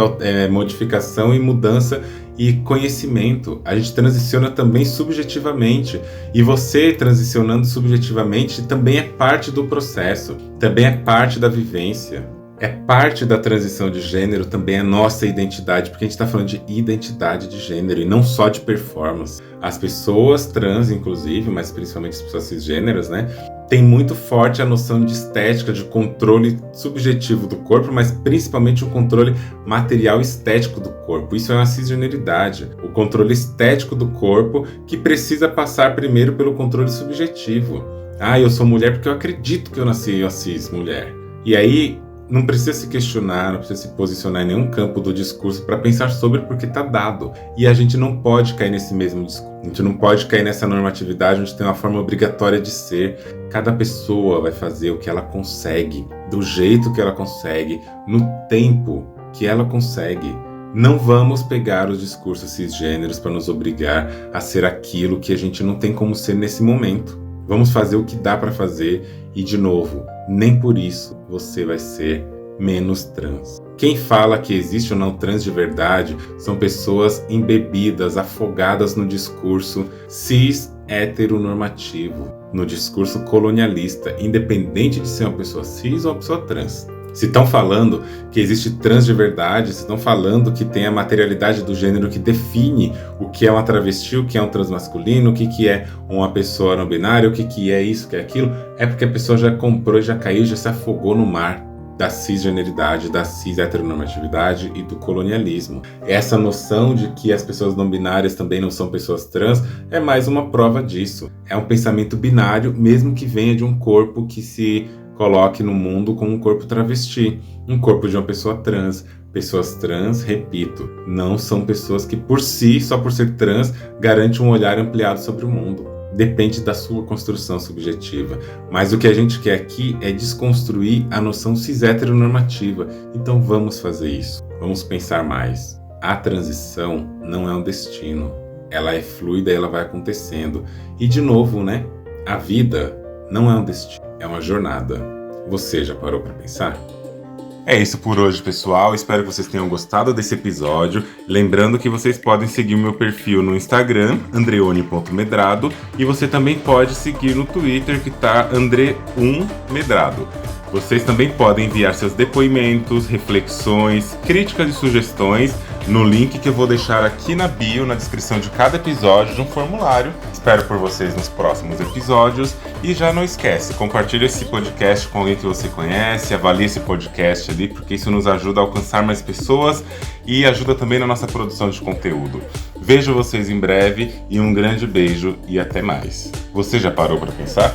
modificação e mudança e conhecimento. A gente transiciona também subjetivamente. E você transicionando subjetivamente também é parte do processo, também é parte da vivência. É parte da transição de gênero também a nossa identidade, porque a gente está falando de identidade de gênero e não só de performance. As pessoas trans, inclusive, mas principalmente as pessoas cisgêneras, né, tem muito forte a noção de estética, de controle subjetivo do corpo, mas principalmente o controle material estético do corpo. Isso é uma cisgeneridade, o controle estético do corpo que precisa passar primeiro pelo controle subjetivo. Ah, eu sou mulher porque eu acredito que eu nasci cis mulher. E aí não precisa se questionar, não precisa se posicionar em nenhum campo do discurso para pensar sobre, porque está dado. E a gente não pode cair nesse mesmo discurso. A gente não pode cair nessa normatividade onde tem uma forma obrigatória de ser. Cada pessoa vai fazer o que ela consegue, do jeito que ela consegue, no tempo que ela consegue. Não vamos pegar os discursos cisgêneros para nos obrigar a ser aquilo que a gente não tem como ser nesse momento. Vamos fazer o que dá para fazer e, de novo, nem por isso você vai ser menos trans. Quem fala que existe ou não trans de verdade são pessoas embebidas, afogadas no discurso cis heteronormativo, no discurso colonialista, independente de ser uma pessoa cis ou uma pessoa trans. Se estão falando que existe trans de verdade, se estão falando que tem a materialidade do gênero que define o que é uma travesti, o que é um transmasculino, o que é uma pessoa não binária, o que é isso, o que é aquilo, é porque a pessoa já comprou, já caiu, já se afogou no mar da cisgeneridade, da cis-heteronormatividade e do colonialismo. Essa noção de que as pessoas não binárias também não são pessoas trans é mais uma prova disso. É um pensamento binário, mesmo que venha de um corpo que se coloque no mundo como um corpo travesti, um corpo de uma pessoa trans. Pessoas trans, repito, não são pessoas que por si, só por ser trans, garante um olhar ampliado sobre o mundo. Depende da sua construção subjetiva. Mas o que a gente quer aqui é desconstruir a noção cis-heteronormativa. Então vamos fazer isso. Vamos pensar mais. A transição não é um destino. Ela é fluida e ela vai acontecendo. E de novo, né? A vida não é um destino. É uma jornada. Você já parou para pensar? É isso por hoje, pessoal. Espero que vocês tenham gostado desse episódio. Lembrando que vocês podem seguir o meu perfil no Instagram, andreone.medrado, e você também pode seguir no Twitter, que tá andre1medrado. Vocês também podem enviar seus depoimentos, reflexões, críticas e sugestões no link que eu vou deixar aqui na bio, na descrição de cada episódio, de um formulário. Espero por vocês nos próximos episódios. E já não esquece, compartilhe esse podcast com alguém que você conhece, avalie esse podcast ali, porque isso nos ajuda a alcançar mais pessoas e ajuda também na nossa produção de conteúdo. Vejo vocês em breve e um grande beijo e até mais. Você já parou para pensar?